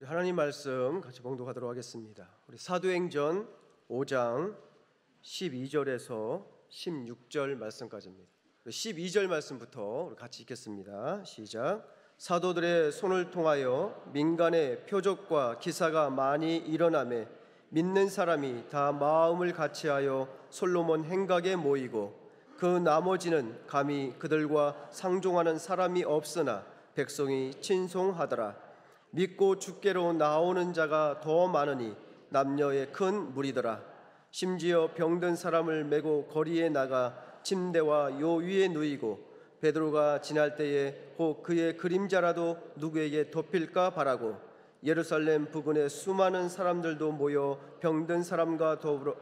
하나님 말씀 같이 봉독하도록 하겠습니다. 우리 사도행전 5장 12절에서 16절 말씀까지입니다. 12절 말씀부터 우리 같이 읽겠습니다. 시작. 사도들의 손을 통하여 민간의 표적과 기사가 많이 일어나매 믿는 사람이 다 마음을 같이하여 솔로몬 행각에 모이고 그 나머지는 감히 그들과 상종하는 사람이 없으나 백성이 친송하더라. 믿고 주께로 나오는 자가 더 많으니 남녀의 큰 무리더라. 심지어 병든 사람을 메고 거리에 나가 침대와 요 위에 누이고 베드로가 지날 때에 혹 그의 그림자라도 누구에게 덮일까 바라고 예루살렘 부근에 수많은 사람들도 모여 병든 사람과 더불어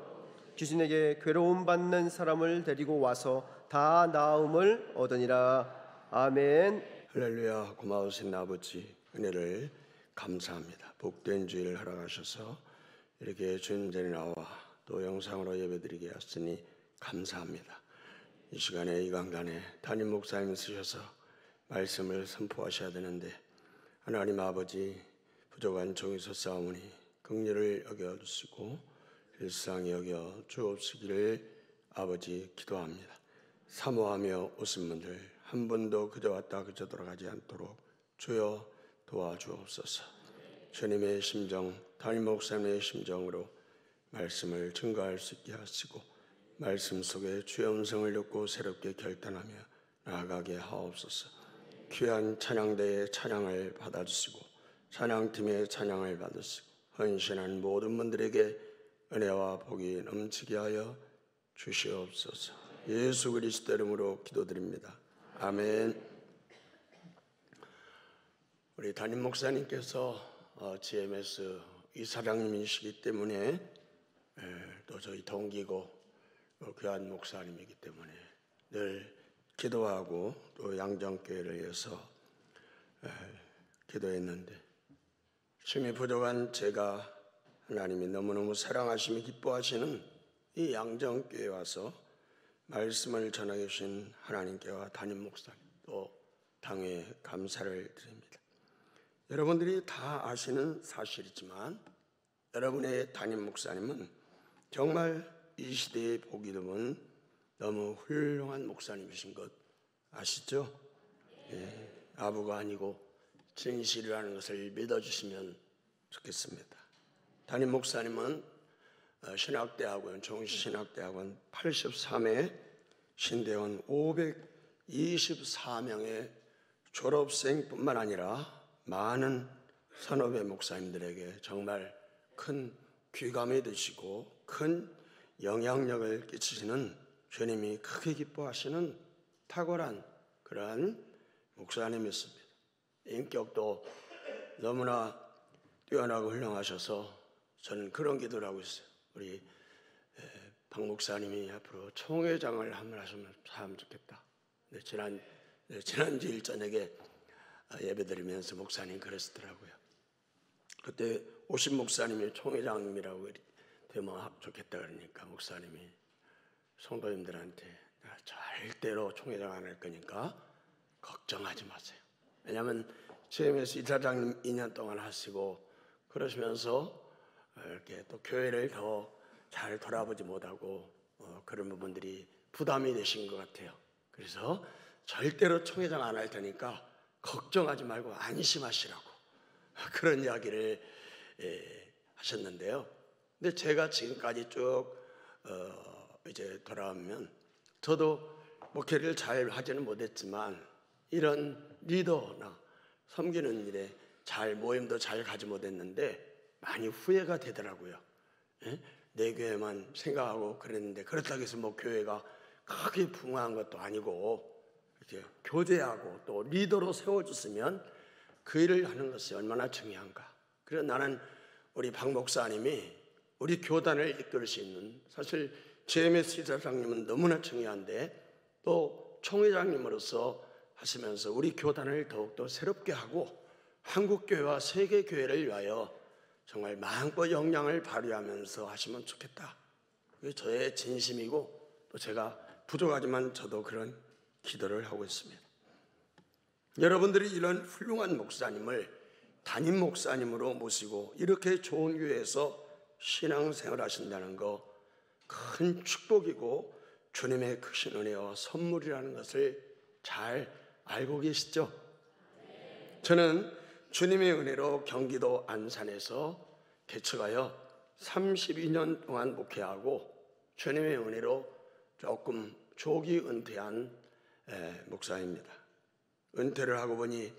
귀신에게 괴로움 받는 사람을 데리고 와서 다 나음을 얻으니라. 아멘. 할렐루야. 고마우신 아버지, 은혜를 감사합니다. 복된 주일을 허락하셔서 이렇게 주님 전에 나와 또 영상으로 예배드리게 하시니 감사합니다. 이 시간에 이 강단에 담임 목사님 쓰셔서 말씀을 선포하셔야 되는데 하나님 아버지, 부족한 종이 섰사오니 긍휼을 여겨주시고 일상히 여겨 주옵시기를 아버지 기도합니다. 사모하며 오신 분들 한 분도 그저 왔다 그저 돌아가지 않도록 주여 도와주옵소서. 주님의 심정, 담임 목사님의 심정으로 말씀을 증거할 수 있게 하시고 말씀 속에 주의 음성을 듣고 새롭게 결단하며 나아가게 하옵소서. 귀한 찬양대의 찬양을 받아주시고 찬양팀의 찬양을 받으시고 헌신한 모든 분들에게 은혜와 복이 넘치게 하여 주시옵소서. 예수 그리스도 이름으로 기도드립니다. 아멘. 우리 담임 목사님께서 GMS 이사장님이시기 때문에 또 저희 동기고 귀한 목사님이기 때문에 늘 기도하고 또 양정교회를 위해서 기도했는데 힘이 부족한 제가 하나님이 너무너무 사랑하시며 기뻐하시는 이 양정교회에 와서 말씀을 전하게 주신 하나님께와 담임 목사님 또 당회에 감사를 드립니다. 여러분들이 다 아시는 사실이지만 여러분의 담임 목사님은 정말 이 시대에 보기 드문 너무 훌륭한 목사님이신 것 아시죠? 아부가 아니고 진실이라는 것을 믿어주시면 좋겠습니다. 담임 목사님은 신학대학원, 종신신학대학원 83회 신대원 524명의 졸업생뿐만 아니라 많은 선후배 목사님들에게 정말 큰 귀감이 되시고 큰 영향력을 끼치시는 주님이 크게 기뻐하시는 탁월한 그러한 목사님이었습니다. 인격도 너무나 뛰어나고 훌륭하셔서 저는 그런 기도를 하고 있어요. 우리 박 목사님이 앞으로 총회장을 한번 하시면 참 좋겠다. 지난주일 저녁에 예배드리면서 목사님 그러시더라고요. 그때 오신 목사님이 총회장님이라고 되면 좋겠다 그러니까 목사님이 성도님들한테 절대로 총회장 안 할 거니까 걱정하지 마세요. 왜냐하면 GMS 이사장님 2년 동안 하시고 그러시면서 이렇게 또 교회를 더 잘 돌아보지 못하고 그런 부분들이 부담이 되신 것 같아요. 그래서 절대로 총회장 안 할 테니까 걱정하지 말고 안심하시라고 그런 이야기를 하셨는데요. 근데 제가 지금까지 쭉 이제 돌아오면 저도 목회를 잘 하지는 못했지만 이런 리더나 섬기는 일에 잘 모임도 잘 가지 못했는데 많이 후회가 되더라고요. 내 교회만 생각하고 그랬는데 그렇다고 해서 뭐 교회가 크게 붕괴한 것도 아니고 이렇게 교제하고 또 리더로 세워줬으면 그 일을 하는 것이 얼마나 중요한가. 그래서 나는 우리 박 목사님이 우리 교단을 이끌 수 있는 사실 GMS 이사장님은 너무나 중요한데 또 총회장님으로서 하시면서 우리 교단을 더욱더 새롭게 하고 한국교회와 세계교회를 위하여 정말 마음껏 역량을 발휘하면서 하시면 좋겠다. 그게 저의 진심이고 또 제가 부족하지만 저도 그런 기도를 하고 있습니다. 여러분들이 이런 훌륭한 목사님을 담임 목사님으로 모시고 이렇게 좋은 교회에서 신앙생활 하신다는 거 큰 축복이고 주님의 크신 은혜와 선물이라는 것을 잘 알고 계시죠? 저는 주님의 은혜로 경기도 안산에서 개척하여 32년 동안 목회하고 주님의 은혜로 조금 조기 은퇴한 목사입니다. 은퇴를 하고 보니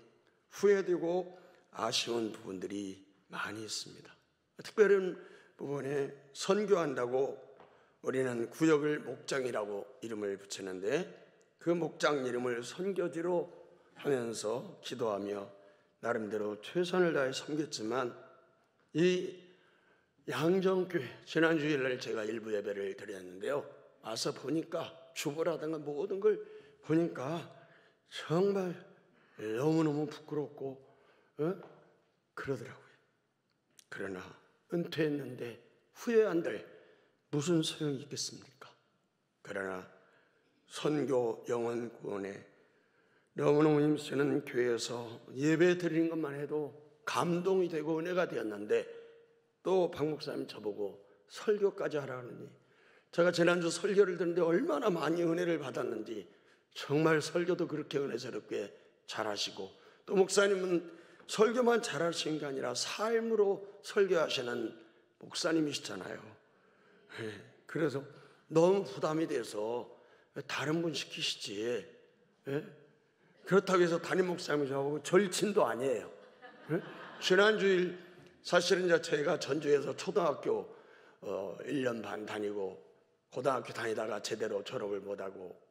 후회되고 아쉬운 부분들이 많이 있습니다. 특별한 부분에 선교한다고 우리는 구역을 목장이라고 이름을 붙이는데 그 목장 이름을 선교지로 하면서 기도하며 나름대로 최선을 다해 섬겼지만 이 양정교회 지난 주일날 제가 일부 예배를 드렸는데요. 와서 보니까 주보라든가 모든 걸 보니까 정말 너무너무 부끄럽고 그러더라고요. 그러나 은퇴했는데 후회한들 무슨 소용이 있겠습니까? 그러나 선교 영혼 구원에 너무너무 힘쓰는 교회에서 예배 드리는 것만 해도 감동이 되고 은혜가 되었는데 또 박 목사님 저보고 설교까지 하라느니 제가 지난주 설교를 듣는데 얼마나 많이 은혜를 받았는지 정말 설교도 그렇게 은혜스럽게 잘하시고 또 목사님은 설교만 잘하시는 게 아니라 삶으로 설교하시는 목사님이시잖아요. 그래서 너무 부담이 돼서 다른 분 시키시지. 그렇다고 해서 담임 목사님이 저하고 절친도 아니에요. 지난주일 사실은 이제 저희가 전주에서 초등학교 1년 반 다니고 고등학교 다니다가 제대로 졸업을 못하고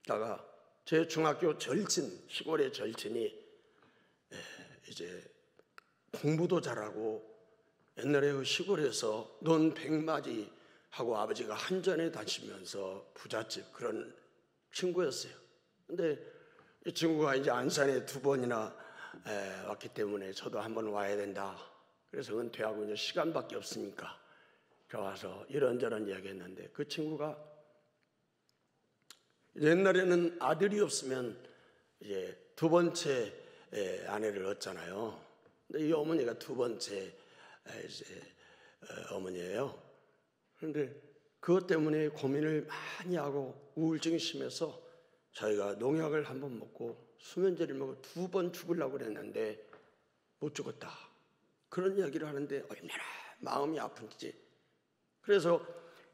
다가 제 중학교 절친, 시골의 절친이 이제 공부도 잘하고 옛날에 그 시골에서 논 100마디 하고 아버지가 한전에 다니시면서 부잣집 그런 친구였어요. 근데 이 친구가 이제 안산에 2번이나 왔기 때문에 저도 한번 와야 된다. 그래서 은퇴하고 이제 시간밖에 없으니까 와서 이런저런 이야기했는데 그 친구가 옛날에는 아들이 없으면 이제 2번째 아내를 얻잖아요. 근데 이 어머니가 2번째 이제 어머니예요. 그런데 그것 때문에 고민을 많이 하고 우울증이 심해서 저희가 농약을 한번 먹고 수면제를 먹고 2번 죽으려고 그랬는데 못 죽었다. 그런 이야기를 하는데 얼마나 마음이 아픈지. 그래서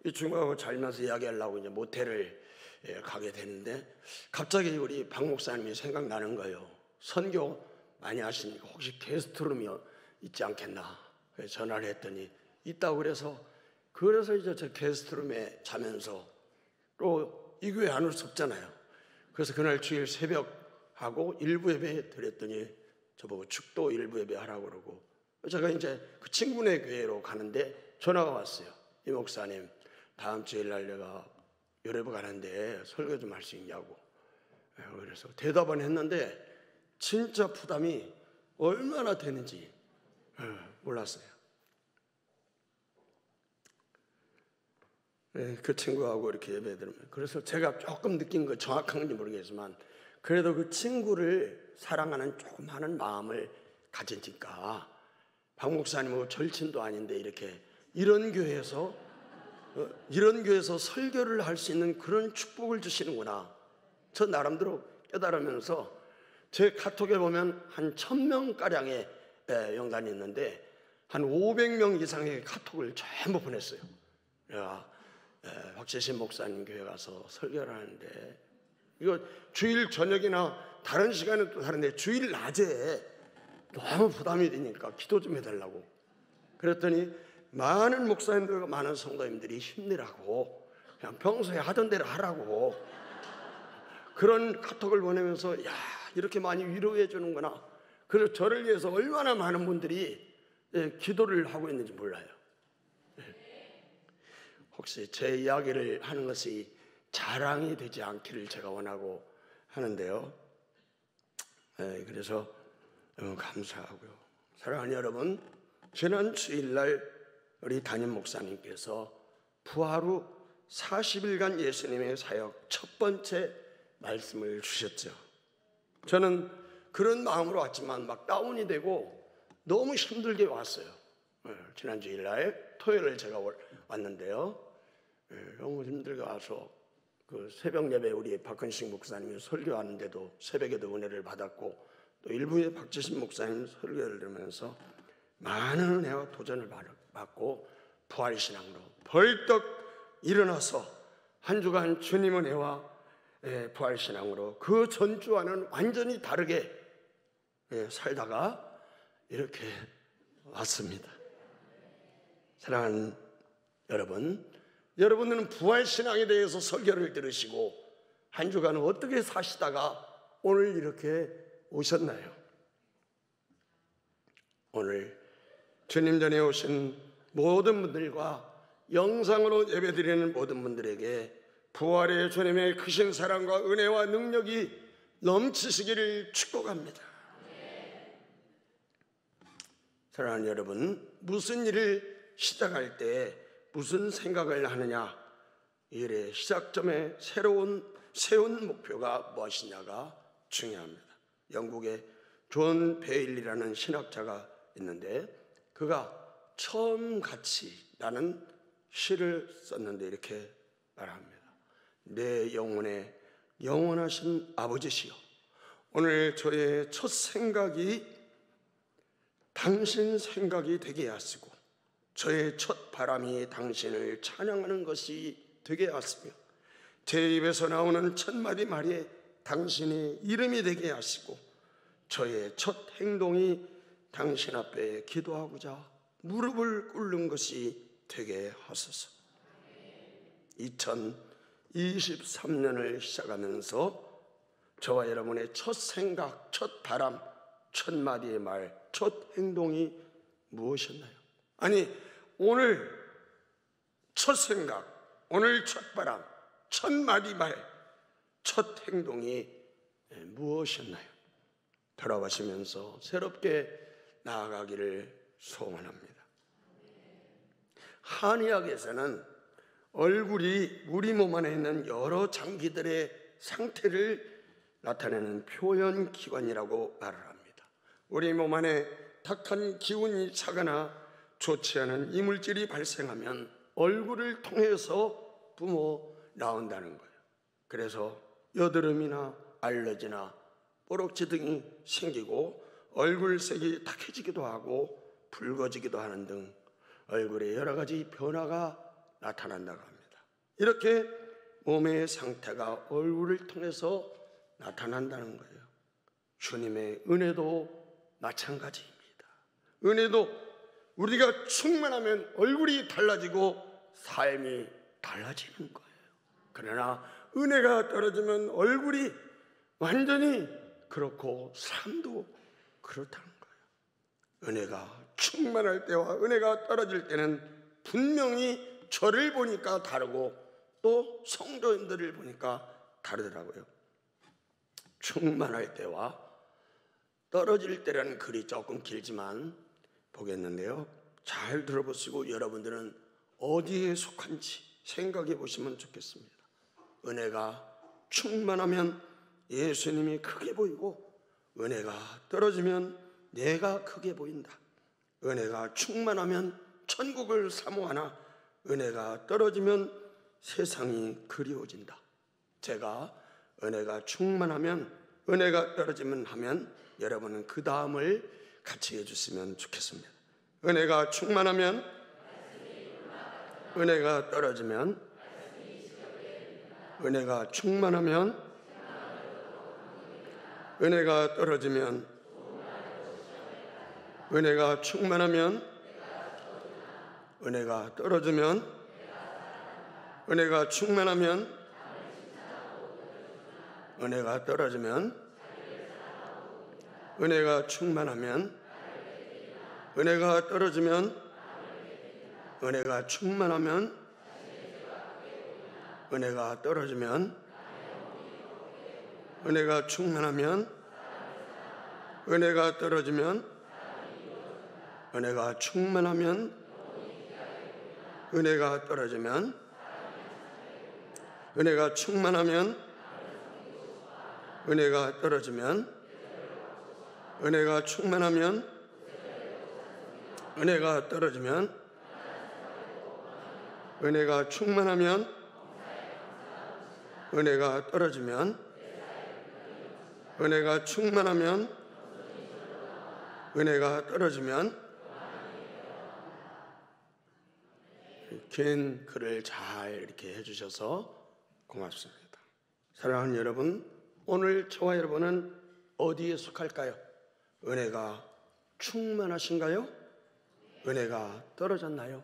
이 친구하고 살면서 이야기하려고 이제 모텔을 가게 되는데 갑자기 우리 박 목사님이 생각나는 거예요. 선교 많이 하시니까 혹시 게스트룸이 있지 않겠나. 그래서 전화를 했더니 있다고 그래서 이제 저 게스트룸에 자면서 또 이 교회 안 올 수 없잖아요. 그래서 그날 주일 새벽하고 일부 예배 드렸더니 저보고 축도 일부 예배 하라고 그러고 제가 이제 그 친구네 교회로 가는데 전화가 왔어요. 이 목사님 다음 주일날 내가 요래부 가는데 설교 좀 할 수 있냐고. 그래서 대답은 했는데 진짜 부담이 얼마나 되는지 몰랐어요. 그 친구하고 이렇게 예배 드리면 그래서 제가 조금 느낀 거 정확한 건지 모르겠지만 그래도 그 친구를 사랑하는 조그마한 마음을 가지니까 박 목사님하고 절친도 아닌데 이런 교회에서 설교를 할 수 있는 그런 축복을 주시는구나. 저 나름대로 깨달으면서 제 카톡에 보면 한 1000명가량의 영단이 있는데 한 500명 이상의 카톡을 전부 보냈어요. 내가 박재신 목사님 교회 가서 설교를 하는데 이거 주일 저녁이나 다른 시간은 또 다른데 주일 낮에 너무 부담이 되니까 기도 좀 해달라고 그랬더니 많은 목사님들과 많은 성도님들이 힘내라고 그냥 평소에 하던 대로 하라고 그런 카톡을 보내면서 야 이렇게 많이 위로해 주는구나. 그래서 저를 위해서 얼마나 많은 분들이 기도를 하고 있는지 몰라요. 혹시 제 이야기를 하는 것이 자랑이 되지 않기를 제가 원하고 하는데요. 그래서 너무 감사하고요. 사랑하는 여러분, 지난 주일날 우리 담임 목사님께서 부활 후 40일간 예수님의 사역 첫 번째 말씀을 주셨죠. 저는 그런 마음으로 왔지만 막 다운이 되고 너무 힘들게 왔어요. 지난 주일날 토요일에 제가 왔는데요. 너무 힘들게 와서 그 새벽 예배 우리 박헌식 목사님이 설교하는데도 새벽에도 은혜를 받았고, 또 일부에 박지신 목사님 설교를 들으면서 많은 은혜와 도전을 받고 부활신앙으로 벌떡 일어나서 한 주간 주님 은혜와 부활신앙으로 그 전주와는 완전히 다르게 살다가 이렇게 왔습니다. 사랑하는 여러분, 여러분들은 부활신앙에 대해서 설교를 들으시고 한 주간은 어떻게 사시다가 오늘 이렇게 오셨나요? 오늘 주님 전에 오신 모든 분들과 영상으로 예배드리는 모든 분들에게 부활의 주님의 크신 사랑과 은혜와 능력이 넘치시기를 축복합니다. 사랑하는 여러분, 무슨 일을 시작할 때 무슨 생각을 하느냐, 이 일의 시작점에 세운 목표가 무엇이냐가 중요합니다. 영국의 존 베일리라는 신학자가 있는데 그가 처음같이라는 시를 썼는데 이렇게 말합니다. 내 영혼에 영원하신 아버지시여, 오늘 저의 첫 생각이 당신 생각이 되게 하시고 저의 첫 바람이 당신을 찬양하는 것이 되게 하시며 제 입에서 나오는 첫 마디 말이 당신의 이름이 되게 하시고 저의 첫 행동이 당신 앞에 기도하고자 무릎을 꿇는 것이 되게 하소서. 2023년을 시작하면서 저와 여러분의 첫 생각, 첫 바람, 첫 마디의 말, 첫 행동이 무엇이었나요? 아니, 오늘 첫 생각, 오늘 첫 바람, 첫 마디 말, 첫 행동이 무엇이었나요? 돌아가시면서 새롭게 나아가기를 소원합니다. 한의학에서는 얼굴이 우리 몸 안에 있는 여러 장기들의 상태를 나타내는 표현기관이라고 말을 합니다. 우리 몸 안에 탁한 기운이 차거나 좋지 않은 이물질이 발생하면 얼굴을 통해서 뿜어 나온다는 거예요. 그래서 여드름이나 알러지나 뽀록지 등이 생기고 얼굴색이 탁해지기도 하고 붉어지기도 하는 등 얼굴에 여러 가지 변화가 나타난다고 합니다. 이렇게 몸의 상태가 얼굴을 통해서 나타난다는 거예요. 주님의 은혜도 마찬가지입니다. 은혜도 우리가 충만하면 얼굴이 달라지고 삶이 달라지는 거예요. 그러나 은혜가 떨어지면 얼굴이 완전히 그렇고 삶도 그렇다는 거예요. 은혜가 충만할 때와 은혜가 떨어질 때는 분명히 저를 보니까 다르고 또 성도님들을 보니까 다르더라고요. 충만할 때와 떨어질 때라는 글이 조금 길지만 보겠는데요, 잘 들어보시고 여러분들은 어디에 속한지 생각해 보시면 좋겠습니다. 은혜가 충만하면 예수님이 크게 보이고 은혜가 떨어지면 내가 크게 보인다. 은혜가 충만하면 천국을 사모하나 은혜가 떨어지면 세상이 그리워진다. 제가 은혜가 충만하면 은혜가 떨어지면 하면 여러분은 그 다음을 같이 해주시면 좋겠습니다. 은혜가 충만하면 은혜가 떨어지면 은혜가 충만하면 은혜가 떨어지면 은혜가 충만하면 은혜가 떨어지면 은혜가 충만하면 은혜가 떨어지면 은혜가 충만하면 은혜가 떨어지면 은혜가 충만하면 은혜가 떨어지면 은혜가 충만하면 은혜가 떨어지면 은혜가 충만하면 은혜가 떨어지면 은혜가 충만하면 은혜가 떨어지면 은혜가 충만하면 은혜가 떨어지면, 은혜가 충만하면, 은혜가 떨어지면, 은혜가 충만하면, 은혜가 떨어지면. 긴 글을 잘 이렇게 해주셔서 고맙습니다. 사랑하는 여러분, 오늘 저와 여러분은 어디에 속할까요? 은혜가 충만하신가요? 은혜가 떨어졌나요?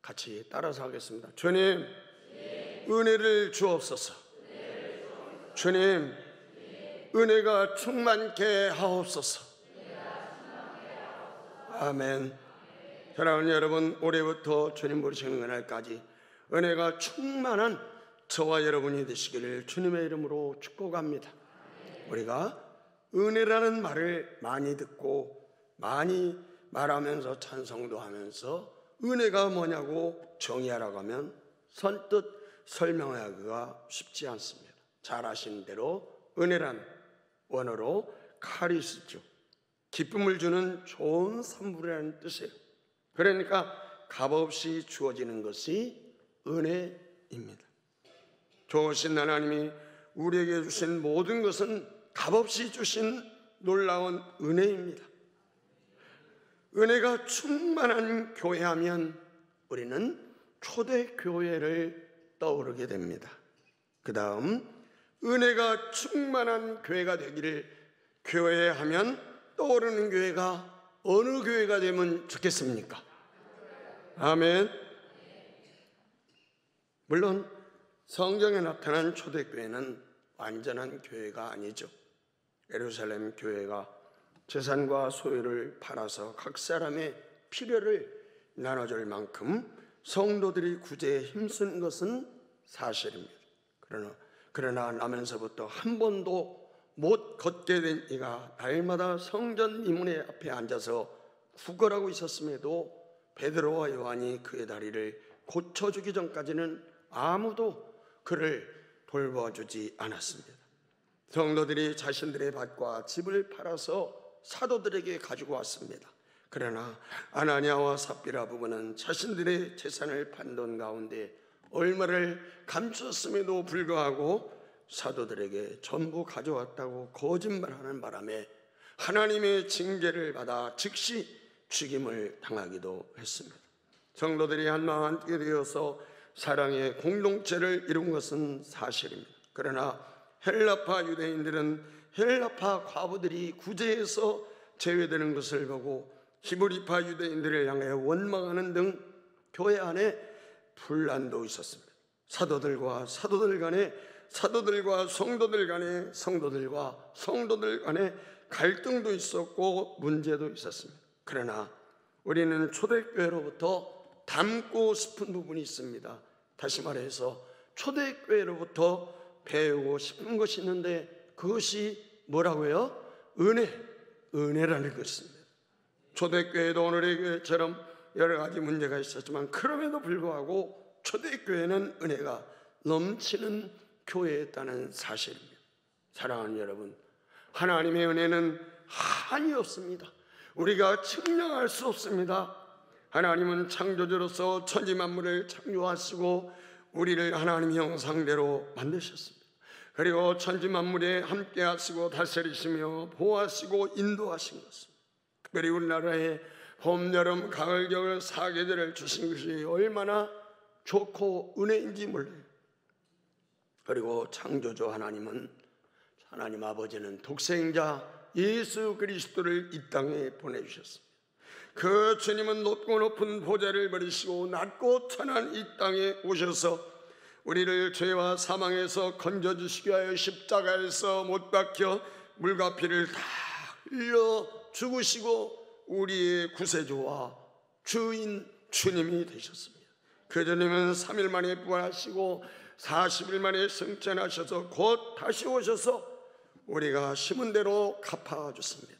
같이 따라서 하겠습니다. 주님, 은혜를 주옵소서. 주님, 은혜가 충만케 하옵소서. 아멘. 사랑하는 여러분, 올해부터 주님 부르시는 그날까지 은혜가 충만한 저와 여러분이 되시기를 주님의 이름으로 축복합니다. 우리가 은혜라는 말을 많이 듣고 많이 말하면서 찬송도 하면서 은혜가 뭐냐고 정의하라고 하면 선뜻 설명하기가 쉽지 않습니다. 잘 아시는 대로 은혜란 원어로 카리스죠. 기쁨을 주는 좋은 선물이라는 뜻이에요. 그러니까 값없이 주어지는 것이 은혜입니다. 좋으신 하나님이 우리에게 주신 모든 것은 값없이 주신 놀라운 은혜입니다. 은혜가 충만한 교회하면 우리는 초대교회를 떠오르게 됩니다. 그 다음 은혜가 충만한 교회가 되기를 교회하면 떠오르는 교회가 어느 교회가 되면 좋겠습니까? 아멘. 물론 성경에 나타난 초대교회는 완전한 교회가 아니죠. 예루살렘 교회가 재산과 소유를 팔아서 각 사람의 필요를 나눠줄 만큼 성도들이 구제에 힘쓴 것은 사실입니다. 그러나 나면서부터 한 번도 못 걷게 된 이가 날마다 성전 미문의 앞에 앉아서 구걸하고 있었음에도 베드로와 요한이 그의 다리를 고쳐주기 전까지는 아무도 그를 돌봐주지 않았습니다. 성도들이 자신들의 밭과 집을 팔아서 사도들에게 가지고 왔습니다. 그러나 아나니아와 삽비라 부부는 자신들의 재산을 판 돈 가운데 얼마를 감췄음에도 불구하고 사도들에게 전부 가져왔다고 거짓말하는 바람에 하나님의 징계를 받아 즉시 죽임을 당하기도 했습니다. 성도들이 한마음 함께 되어서 사랑의 공동체를 이룬 것은 사실입니다. 그러나 헬라파 유대인들은 헬라파 과부들이 구제해서 제외되는 것을 보고 히브리파 유대인들을 향해 원망하는 등 교회 안에 분란도 있었습니다. 사도들과 사도들 간에, 사도들과 성도들 간에, 성도들과 성도들 간에 갈등도 있었고 문제도 있었습니다. 그러나 우리는 초대교회로부터 닮고 싶은 부분이 있습니다. 다시 말해서 초대교회로부터 배우고 싶은 것이 있는데 그것이 뭐라고요? 은혜라는 것입니다. 초대교회도 오늘의 교회처럼 여러 가지 문제가 있었지만 그럼에도 불구하고 초대교회는 은혜가 넘치는 교회였다는 사실입니다. 사랑하는 여러분, 하나님의 은혜는 한이 없습니다. 우리가 측량할 수 없습니다. 하나님은 창조주로서 천지 만물을 창조하시고 우리를 하나님 형상대로 만드셨습니다. 그리고 천지 만물에 함께 하시고 다스리시며 보호하시고 인도하신 것입니다. 특별히 우리나라에 봄, 여름, 가을, 겨울 4계절을 주신 것이 얼마나 좋고 은혜인지 몰라요. 그리고 창조주 하나님 아버지는 독생자 예수 그리스도를 이 땅에 보내주셨습니다. 그 주님은 높고 높은 보좌를 버리시고 낮고 천한 이 땅에 오셔서 우리를 죄와 사망에서 건져주시기 위하여 십자가에서 못 박혀 물과 피를 다 흘려 죽으시고 우리의 구세주와 주인 주님이 되셨습니다. 그 주님은 3일 만에 부활하시고 40일 만에 승천하셔서 곧 다시 오셔서 우리가 심은 대로 갚아주십니다.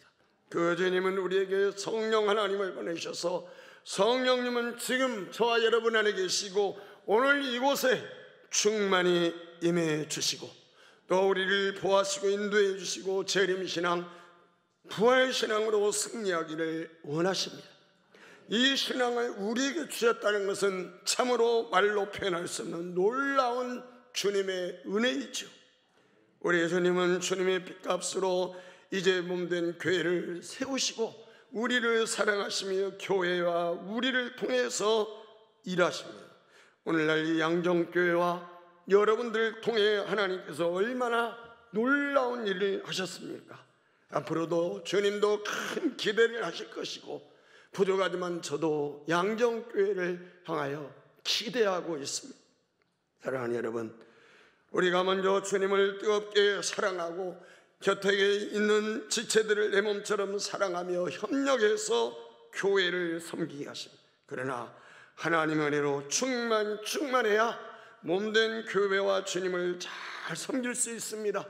그 주님은 우리에게 성령 하나님을 보내셔서 성령님은 지금 저와 여러분 안에 계시고 오늘 이곳에 충만히 임해 주시고 또 우리를 보호하시고 인도해 주시고 재림신앙 부활신앙으로 승리하기를 원하십니다. 이 신앙을 우리에게 주셨다는 것은 참으로 말로 표현할 수 없는 놀라운 주님의 은혜이죠. 우리 예수님은 주님의 핏값으로 이제 몸된 교회를 세우시고 우리를 사랑하시며 교회와 우리를 통해서 일하십니다. 오늘날 이 양정교회와 여러분들 통해 하나님께서 얼마나 놀라운 일을 하셨습니까? 앞으로도 주님도 큰 기대를 하실 것이고 부족하지만 저도 양정교회를 향하여 기대하고 있습니다. 사랑하는 여러분, 우리가 먼저 주님을 뜨겁게 사랑하고 곁에 있는 지체들을 내 몸처럼 사랑하며 협력해서 교회를 섬기게 하십니다. 그러나 하나님의 은혜로 충만해야 몸된 교회와 주님을 잘 섬길 수 있습니다.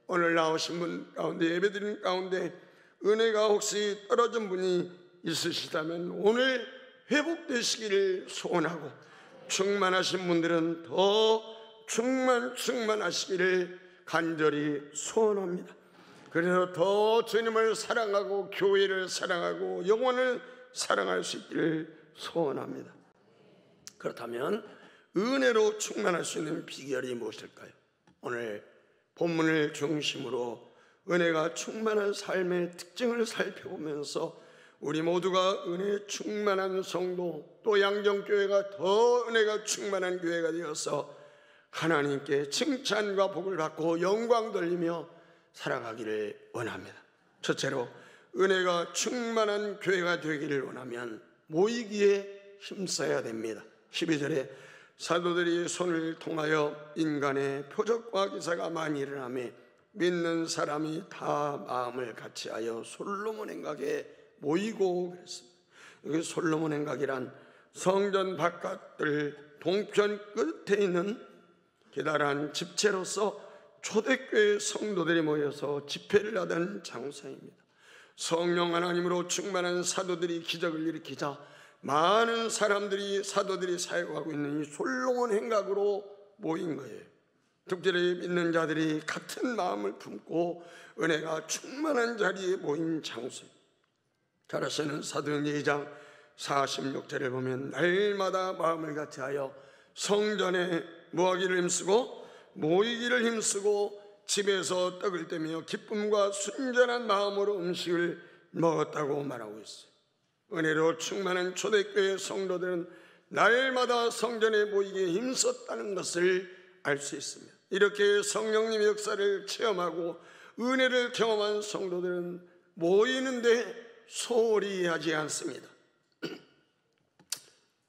오늘 나오신 분 가운데, 예배드린 가운데 은혜가 혹시 떨어진 분이 있으시다면 오늘 회복되시기를 소원하고, 충만하신 분들은 더 충만하시기를 간절히 소원합니다. 그래서 더 주님을 사랑하고 교회를 사랑하고 영혼을 사랑할 수 있기를 소원합니다. 그렇다면 은혜로 충만할 수 있는 비결이 무엇일까요? 오늘 본문을 중심으로 은혜가 충만한 삶의 특징을 살펴보면서 우리 모두가 은혜 충만한 성도, 또 양정교회가 더 은혜가 충만한 교회가 되어서 하나님께 칭찬과 복을 받고 영광 돌리며 살아가기를 원합니다. 첫째로 은혜가 충만한 교회가 되기를 원하면 모이기에 힘써야 됩니다. 12절에 사도들이 손을 통하여 인간의 표적과 기사가 많이 일어나며 믿는 사람이 다 마음을 같이하여 솔로몬 행각에 모이고 그랬습니다. 여기 솔로몬 행각이란 성전 바깥을 동편 끝에 있는 기다란 집채로서 초대교회 성도들이 모여서 집회를 하던 장소입니다. 성령 하나님으로 충만한 사도들이 기적을 일으키자 많은 사도들이 사역하고 있는 이 솔로몬 행각으로 모인 거예요. 특별히 믿는 자들이 같은 마음을 품고 은혜가 충만한 자리에 모인 장소입니다. 잘 아시는 사도행전 2장 46절을 보면 날마다 마음을 같이하여 성전에 모이기를 힘쓰고 집에서 떡을 떼며 기쁨과 순전한 마음으로 음식을 먹었다고 말하고 있어요. 은혜로 충만한 초대교회 성도들은 날마다 성전에 모이기에 힘썼다는 것을 알 수 있습니다. 이렇게 성령님의 역사를 체험하고 은혜를 경험한 성도들은 모이는데 소홀히 하지 않습니다.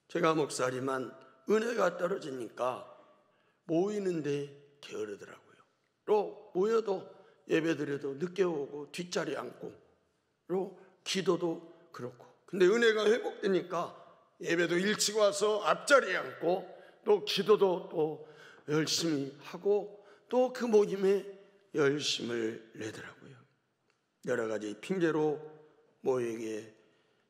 제가 목사지만 은혜가 떨어지니까 모이는데 게으르더라고요. 또 모여도 예배드려도 늦게 오고 뒷자리 앉고, 또 기도도 그렇고. 근데 은혜가 회복되니까 예배도 일찍 와서 앞자리에 앉고, 또 기도도 또 열심히 하고, 또 그 모임에 열심을 내더라고요. 여러 가지 핑계로 모이기에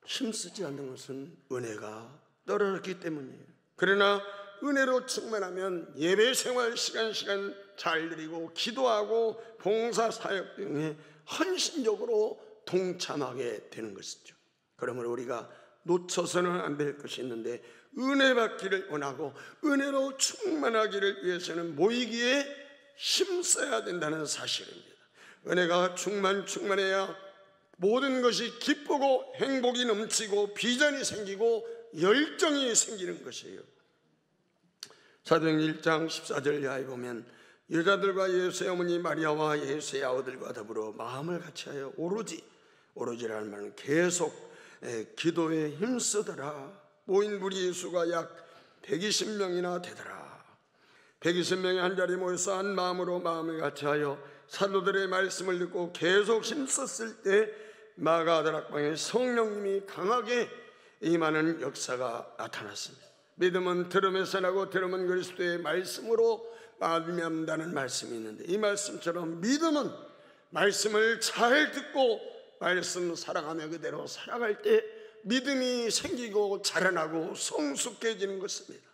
힘쓰지 않는 것은 은혜가 떨어졌기 때문이에요. 그러나 은혜로 충만하면 예배 생활 시간 잘 드리고 기도하고 봉사 사역 등에 헌신적으로 동참하게 되는 것이죠. 그러므로 우리가 놓쳐서는 안 될 것이 있는데, 은혜 받기를 원하고 은혜로 충만하기를 위해서는 모이기에 힘써야 된다는 사실입니다. 은혜가 충만해야 모든 것이 기쁘고 행복이 넘치고 비전이 생기고 열정이 생기는 것이에요. 사도행전 1장 14절 이하에 보면 여자들과 예수의 어머니 마리아와 예수의 아우들과 더불어 마음을 같이하여 오로지라는 말은 계속 기도에 힘쓰더라. 모인 무리의 수가 약 120명이나 되더라. 120명이 한자리에 모여서 한 마음으로 마음을 같이하여 사도들의 말씀을 듣고 계속 힘썼을 때 마가다락방에 성령님이 강하게 임하는 역사가 나타났습니다. 믿음은 들음에서 나고 들음은 그리스도의 말씀으로 말미암는다는 말씀이 있는데, 이 말씀처럼 믿음은 말씀을 잘 듣고 말씀 사랑하며 그대로 살아갈 때 믿음이 생기고 자라나고 성숙해지는 것입니다.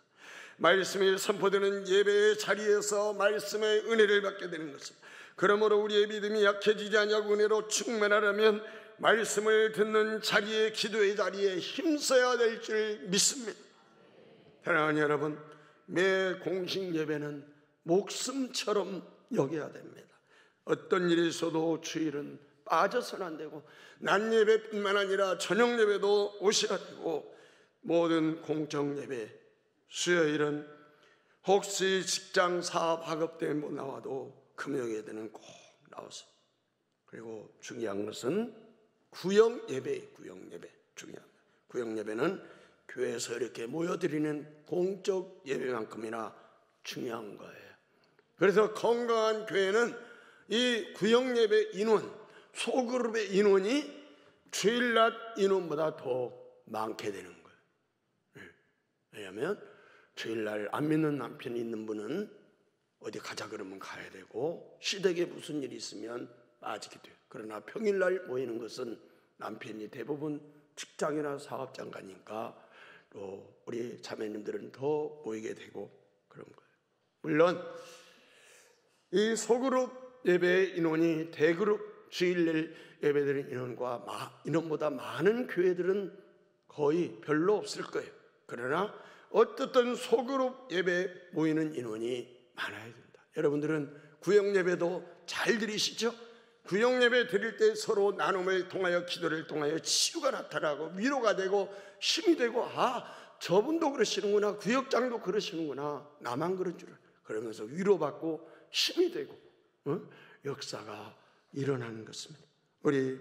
말씀이 선포되는 예배의 자리에서 말씀의 은혜를 받게 되는 것입니다. 그러므로 우리의 믿음이 약해지지 않냐고 은혜로 충만하려면 말씀을 듣는 자리에, 기도의 자리에 힘써야 될 줄 믿습니다. 사랑하는 여러분, 매 공식 예배는 목숨처럼 여겨야 됩니다. 어떤 일이 있어도 주일은 빠져서는 안 되고, 낮 예배뿐만 아니라 저녁 예배도 오셔야 되고, 모든 공적 예배, 수요일은 혹시 직장 사업 학업 때문에 못 나와도 금요 예배는 꼭 나와서, 그리고 중요한 것은 구역 예배, 구역 예배 중요합니다. 구역 예배는 교회에서 이렇게 모여드리는 공적 예배만큼이나 중요한 거예요. 그래서 건강한 교회는 이 구역 예배 인원, 소그룹의 인원이 주일날 인원보다 더 많게 되는 거예요. 왜냐하면 주일날 안 믿는 남편이 있는 분은 어디 가자 그러면 가야 되고, 시댁에 무슨 일이 있으면 빠지게 돼요. 그러나 평일날 모이는 것은 남편이 대부분 직장이나 사업장 가니까 또 우리 자매님들은 더 모이게 되고 그런 거예요. 물론 이 소그룹 예배의 인원이 대그룹 주일날 예배드리는 인원보다 많은 교회들은 거의 별로 없을 거예요. 그러나 어떻든 소그룹 예배 모이는 인원이 많아야 된다. 여러분들은 구역 예배도 잘 드리시죠? 구역 예배 드릴 때 서로 나눔을 통하여, 기도를 통하여 치유가 나타나고 위로가 되고 힘이 되고, 아, 저분도 그러시는구나, 구역장도 그러시는구나, 나만 그런 줄 그러면서 위로받고 힘이 되고 역사가 일어나는 것입니다. 우리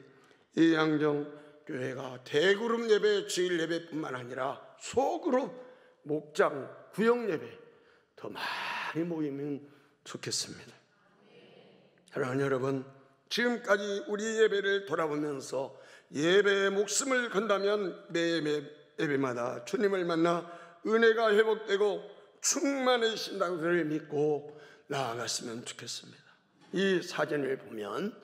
이양정 교회가 대그룹 예배, 주일 예배뿐만 아니라 소그룹, 목장, 구역 예배 더 많이 모이면 좋겠습니다. 사랑하는 여러분, 지금까지 우리 예배를 돌아보면서 예배에 목숨을 건다면 매 예배마다 주님을 만나 은혜가 회복되고 충만해진 당선을 믿고 나아갔으면 좋겠습니다. 이 사진을 보면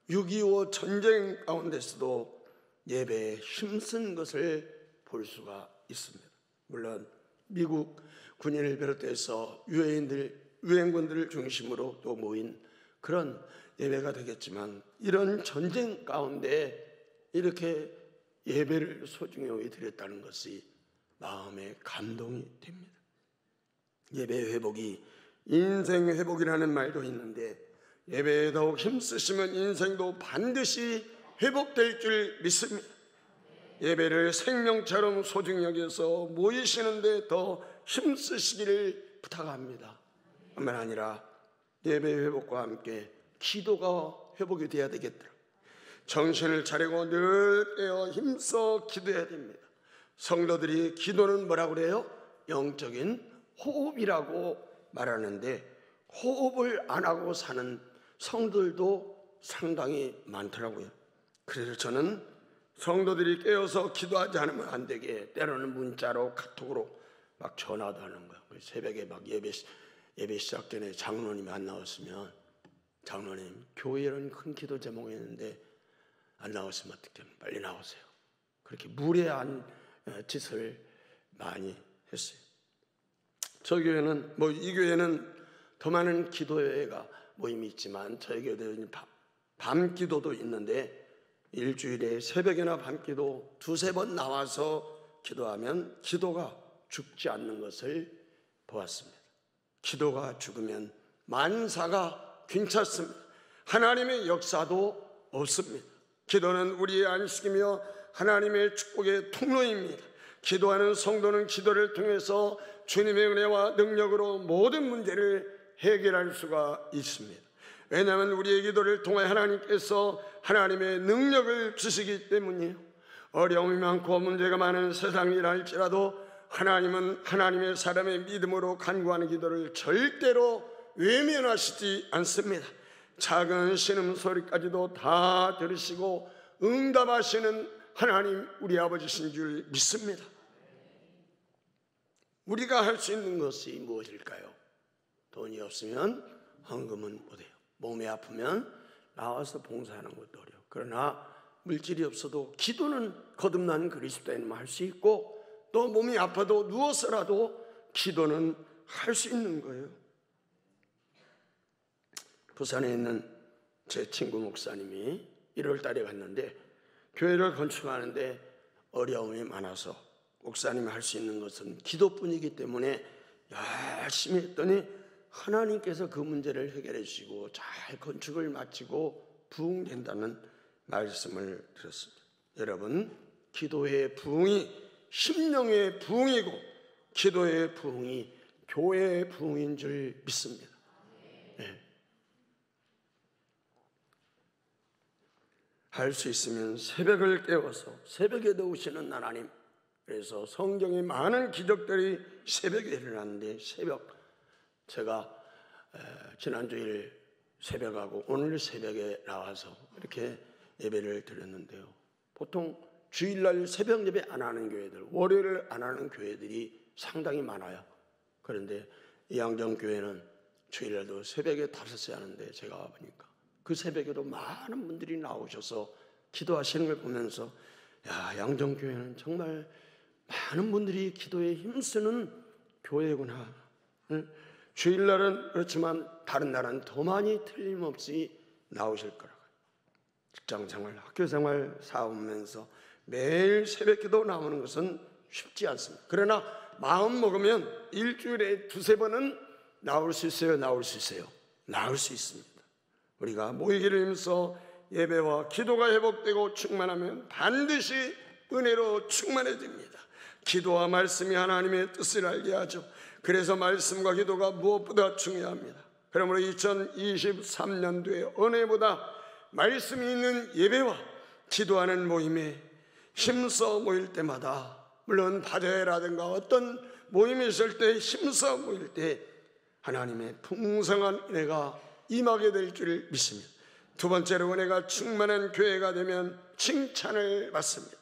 6.25 전쟁 가운데서도 예배에 힘쓴 것을 볼 수가 있습니다. 물론 미국 군인을 비롯해서 유엔군들을 중심으로 또 모인 그런 예배가 되겠지만, 이런 전쟁 가운데 이렇게 예배를 소중히 드렸다는 것이 마음에 감동이 됩니다. 예배 회복이 인생 회복이라는 말도 있는데, 예배에 더욱 힘쓰시면 인생도 반드시 회복될 줄 믿습니다. 예배를 생명처럼 소중히 여겨서 모이시는데 더 힘쓰시기를 부탁합니다. 뿐만 아니라 예배 회복과 함께 기도가 회복이 돼야 되겠더라고요. 정신을 차리고 늘 깨어 힘써 기도해야 됩니다. 성도들이 기도는 뭐라고 그래요? 영적인 호흡이라고 말하는데, 호흡을 안 하고 사는 성도들도 상당히 많더라고요. 그래서 저는 성도들이 깨어서 기도하지 않으면 안 되게, 때로는 문자로, 카톡으로 막 전화도 하는 거예요. 새벽에 막 예배 시작 전에 장로님이 안 나왔으면, 장로님 교회는 큰 기도 제목이 있는데 안 나왔으면 어떡해, 빨리 나오세요. 그렇게 무례한 짓을 많이 했어요. 저 교회는 이 교회는 더 많은 기도회가 모임이 있지만, 저희 교회는 밤 기도도 있는데 일주일에 새벽이나 밤 기도 2-3번 나와서 기도하면 기도가 죽지 않는 것을 보았습니다. 기도가 죽으면 만사가 괜찮습니다. 하나님의 역사도 없습니다. 기도는 우리의 안식이며 하나님의 축복의 통로입니다. 기도하는 성도는 기도를 통해서 주님의 은혜와 능력으로 모든 문제를 해결할 수가 있습니다. 왜냐하면 우리의 기도를 통해 하나님께서 하나님의 능력을 주시기 때문이에요. 어려움이 많고 문제가 많은 세상이라 할지라도 하나님은 하나님의 사람의 믿음으로 간구하는 기도를 절대로 외면하시지 않습니다. 작은 신음소리까지도 다 들으시고 응답하시는 하나님, 우리 아버지신 줄 믿습니다. 우리가 할 수 있는 것이 무엇일까요? 돈이 없으면 헌금은 못해요. 몸이 아프면 나와서 봉사하는 것도 어려워. 그러나 물질이 없어도 기도는 거듭난 그리스도인은 할 수 있고, 또 몸이 아파도 누워서라도 기도는 할 수 있는 거예요. 부산에 있는 제 친구 목사님이 1월 달에 갔는데 교회를 건축하는데 어려움이 많아서 목사님이 할 수 있는 것은 기도뿐이기 때문에 열심히 했더니 하나님께서 그 문제를 해결해 주시고 잘 건축을 마치고 부흥된다는 말씀을 들었습니다. 여러분, 기도의 부흥이 심령의 부흥이고 기도의 부흥이 교회의 부흥인 줄 믿습니다. 네. 할 수 있으면 새벽을 깨워서 새벽에도 오시는 하나님, 그래서 성경에 많은 기적들이 새벽에 일어났는데 제가 지난주일 새벽하고 오늘 새벽에 나와서 이렇게 예배를 드렸는데요, 보통 주일날 새벽 예배 안 하는 교회들, 월요일 안 하는 교회들이 상당히 많아요. 그런데 이 양정교회는 주일날도 새벽에 5시 하는데 제가 와보니까 그 새벽에도 많은 분들이 나오셔서 기도하시는 걸 보면서 양정교회는 정말 많은 분들이 기도에 힘쓰는 교회구나. 주일날은 그렇지만 다른 날은 더 많이 틀림없이 나오실 거라고요. 직장생활, 학교생활 사오면서 매일 새벽기도 나오는 것은 쉽지 않습니다. 그러나 마음 먹으면 일주일에 2-3번은 나올 수 있어요? 나올 수 있어요? 나올 수 있습니다. 우리가 모이기를 힘써 예배와 기도가 회복되고 충만하면 반드시 은혜로 충만해집니다. 기도와 말씀이 하나님의 뜻을 알게 하죠. 그래서 말씀과 기도가 무엇보다 중요합니다. 그러므로 2023년도에 은혜보다 말씀이 있는 예배와 기도하는 모임에 힘써 모일 때마다, 물론 바대라든가 어떤 모임이 있을 때 힘써 모일 때 하나님의 풍성한 은혜가 임하게 될 줄 믿습니다. 두 번째로, 은혜가 충만한 교회가 되면 칭찬을 받습니다.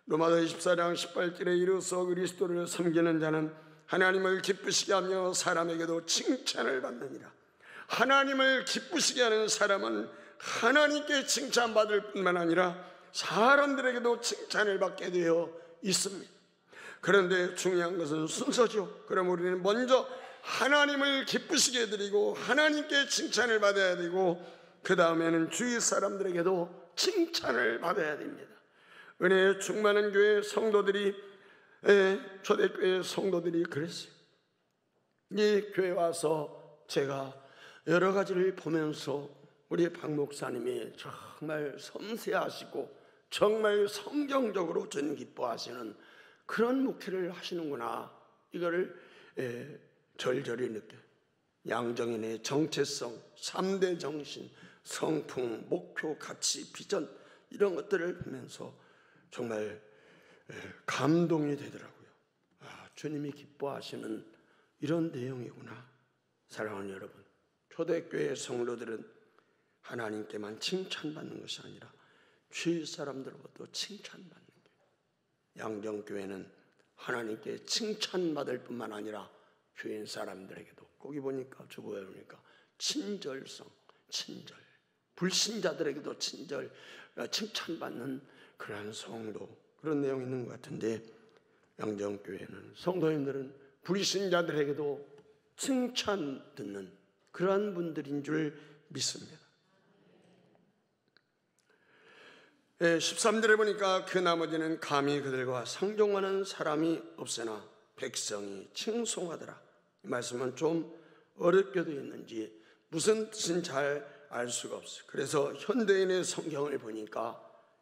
로마서 24장 18절에 이르소 그리스도를 섬기는 자는 하나님을 기쁘시게 하며 사람에게도 칭찬을 받느니라. 하나님을 기쁘시게 하는 사람은 하나님께 칭찬받을 뿐만 아니라 사람들에게도 칭찬을 받게 되어 있습니다. 그런데 중요한 것은 순서죠. 그럼 우리는 먼저 하나님을 기쁘시게 해드리고 하나님께 칭찬을 받아야 되고, 그 다음에는 주위 사람들에게도 칭찬을 받아야 됩니다. 은혜에 충만한 교회 성도들이, 초대교회 성도들이 그랬어요. 이 교회 와서 제가 여러 가지를 보면서 우리 박 목사님이 정말 섬세하시고 정말 성경적으로 저는 기뻐하시는 그런 목회를 하시는구나, 이거를 절절히 느껴요. 양정인의 정체성, 3대 정신, 성품, 목표, 가치, 비전, 이런 것들을 보면서 정말 감동이 되더라고요. 주님이 기뻐하시는 이런 내용이구나. 사랑하는 여러분, 초대교회 성도들은 하나님께만 칭찬받는 것이 아니라 주위 사람들로부터 칭찬받는 거예요. 양정교회는 하나님께 칭찬받을 뿐만 아니라 주위 사람들에게도, 거기 보니까 주보에 보니까 친절성, 친절, 불신자들에게도 칭찬받는 그러한 성도, 그런 내용이 있는 것 같은데, 양정교회는 성도님들은 불신자들에게도 칭찬 듣는 그러한 분들인 줄 믿습니다. 13절에 보니까 그 나머지는 감히 그들과 상종하는 사람이 없으나 백성이 칭송하더라. 이 말씀은 좀 어렵게 되어 있는지 무슨 뜻인지 잘 알 수가 없어요. 그래서 현대인의 성경을 보니까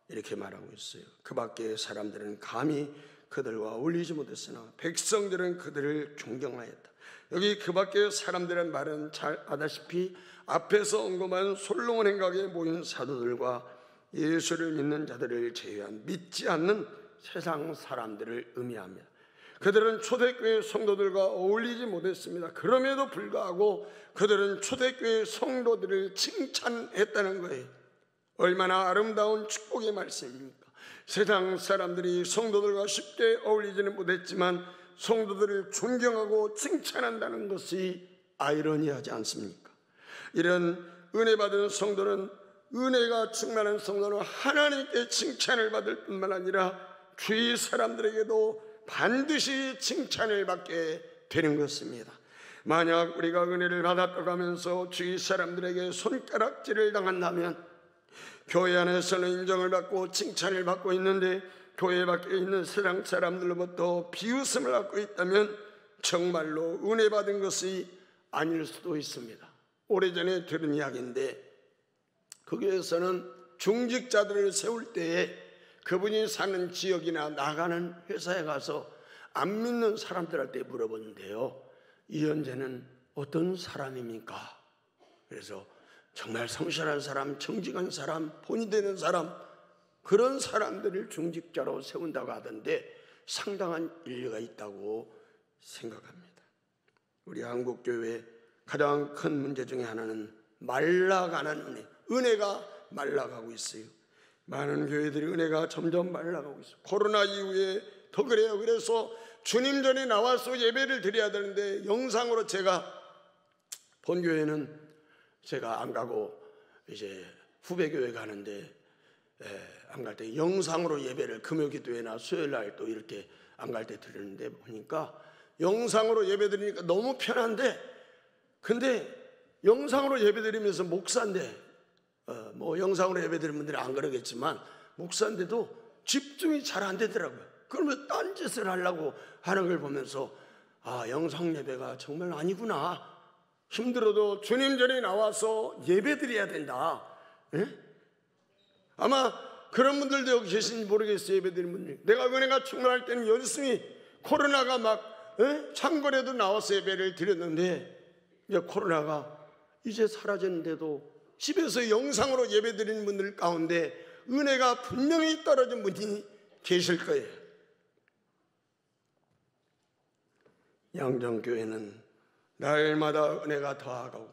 이렇게 말하고 있어요. 그 밖의 사람들은 감히 그들과 어울리지 못했으나 백성들은 그들을 존경하였다. 여기 그 밖의 사람들의 말은 잘 아다시피 앞에서 언급한 솔로몬 행각에 모인 사도들과 예수를 믿는 자들을 제외한 믿지 않는 세상 사람들을 의미합니다. 그들은 초대교회 성도들과 어울리지 못했습니다. 그럼에도 불구하고 그들은 초대교회 성도들을 칭찬했다는 거예요. 얼마나 아름다운 축복의 말씀입니까? 세상 사람들이 성도들과 쉽게 어울리지는 못했지만 성도들을 존경하고 칭찬한다는 것이 아이러니하지 않습니까? 이런 은혜 받은 성도는, 은혜가 충만한 성도는 하나님께 칭찬을 받을 뿐만 아니라 주위 사람들에게도 반드시 칭찬을 받게 되는 것입니다. 만약 우리가 은혜를 받았다고 하면서 주위 사람들에게 손가락질을 당한다면 교회 안에서는 인정을 받고 칭찬을 받고 있는데 교회 밖에 있는 세상 사람들로부터 비웃음을 받고 있다면 정말로 은혜 받은 것이 아닐 수도 있습니다. 오래전에 들은 이야기인데 그 교회에서는 중직자들을 세울 때에 그분이 사는 지역이나 나가는 회사에 가서 안 믿는 사람들한테 물어보는데요, 이 현재는 어떤 사람입니까? 그래서 정말 성실한 사람, 정직한 사람, 본이 되는 사람, 그런 사람들을 중직자로 세운다고 하던데 상당한 일리가 있다고 생각합니다. 우리 한국교회의 가장 큰 문제 중에 하나는 말라가는 은혜가 말라가고 있어요. 많은 교회들이 은혜가 점점 말라가고 있어요. 코로나 이후에 더 그래요. 그래서 주님 전에 나와서 예배를 드려야 되는데 영상으로 제가 본 교회는 제가 안 가고 이제 후배 교회 가는데 안 갈 때 영상으로 예배를 금요기도회나 수요일날 또 이렇게 안 갈 때 드리는데 보니까 영상으로 예배 드리니까 너무 편한데, 근데 영상으로 예배 드리면서 목사인데 뭐 영상으로 예배 드리는 분들이 안 그러겠지만 목사인데도 집중이 잘 안 되더라고요. 그러면 딴짓을 하려고 하는 걸 보면서 아, 영상 예배가 정말 아니구나. 힘들어도 주님 전에 나와서 예배 드려야 된다. 예? 아마 그런 분들도 여기 계신지 모르겠어요. 예배 드리는 분들. 내가 은혜가 충만할 때는 열심히 코로나가 막 창궐에도 나와서 예배를 드렸는데 이제 코로나가 이제 사라졌는데도 집에서 영상으로 예배 드리는 분들 가운데 은혜가 분명히 떨어진 분이 계실 거예요. 양정교회는 날마다 은혜가 더하고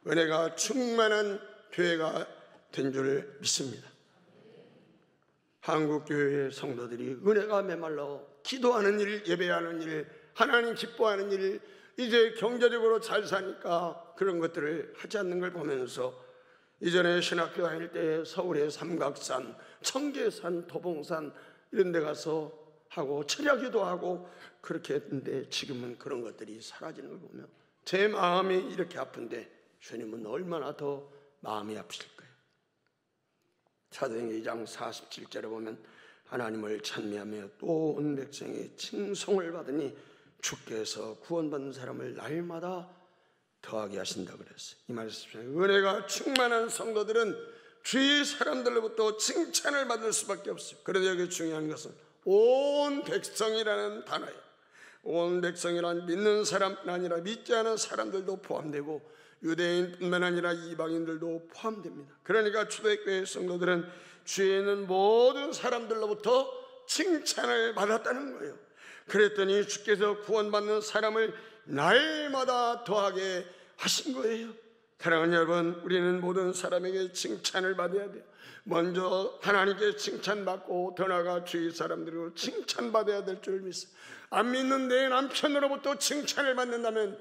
은혜가 충만한 교회가 된 줄 믿습니다. 한국교회의 성도들이 은혜가 메말라 기도하는 일, 예배하는 일, 하나님 기뻐하는 일, 이제 경제적으로 잘 사니까 그런 것들을 하지 않는 걸 보면서 이전에 신학교 다닐 때 서울의 삼각산, 청계산, 도봉산 이런 데 가서 하고 철야기도 하고 그렇게 했는데 지금은 그런 것들이 사라지는 걸 보면 제 마음이 이렇게 아픈데 주님은 얼마나 더 마음이 아프실 거예요. 사도행전 2장 47절에 보면 하나님을 찬미하며 또 온 백성의 칭송을 받으니 주께서 구원받는 사람을 날마다 더하게 하신다 그랬어요. 이 말씀, 은혜가 충만한 성도들은 주위 사람들로부터 칭찬을 받을 수밖에 없어요. 그런데 여기 중요한 것은 온 백성이라는 단어예요. 온 백성이란 믿는 사람뿐 아니라 믿지 않은 사람들도 포함되고 유대인뿐만 아니라 이방인들도 포함됩니다. 그러니까 초대교회 성도들은 주위에 있는 모든 사람들로부터 칭찬을 받았다는 거예요. 그랬더니 주께서 구원받는 사람을 날마다 더하게 하신 거예요. 사랑하는 여러분, 우리는 모든 사람에게 칭찬을 받아야 돼요. 먼저 하나님께 칭찬받고 더 나아가 주위 사람들로 칭찬받아야 될 줄 믿습니다. 안 믿는 내 남편으로부터 칭찬을 받는다면,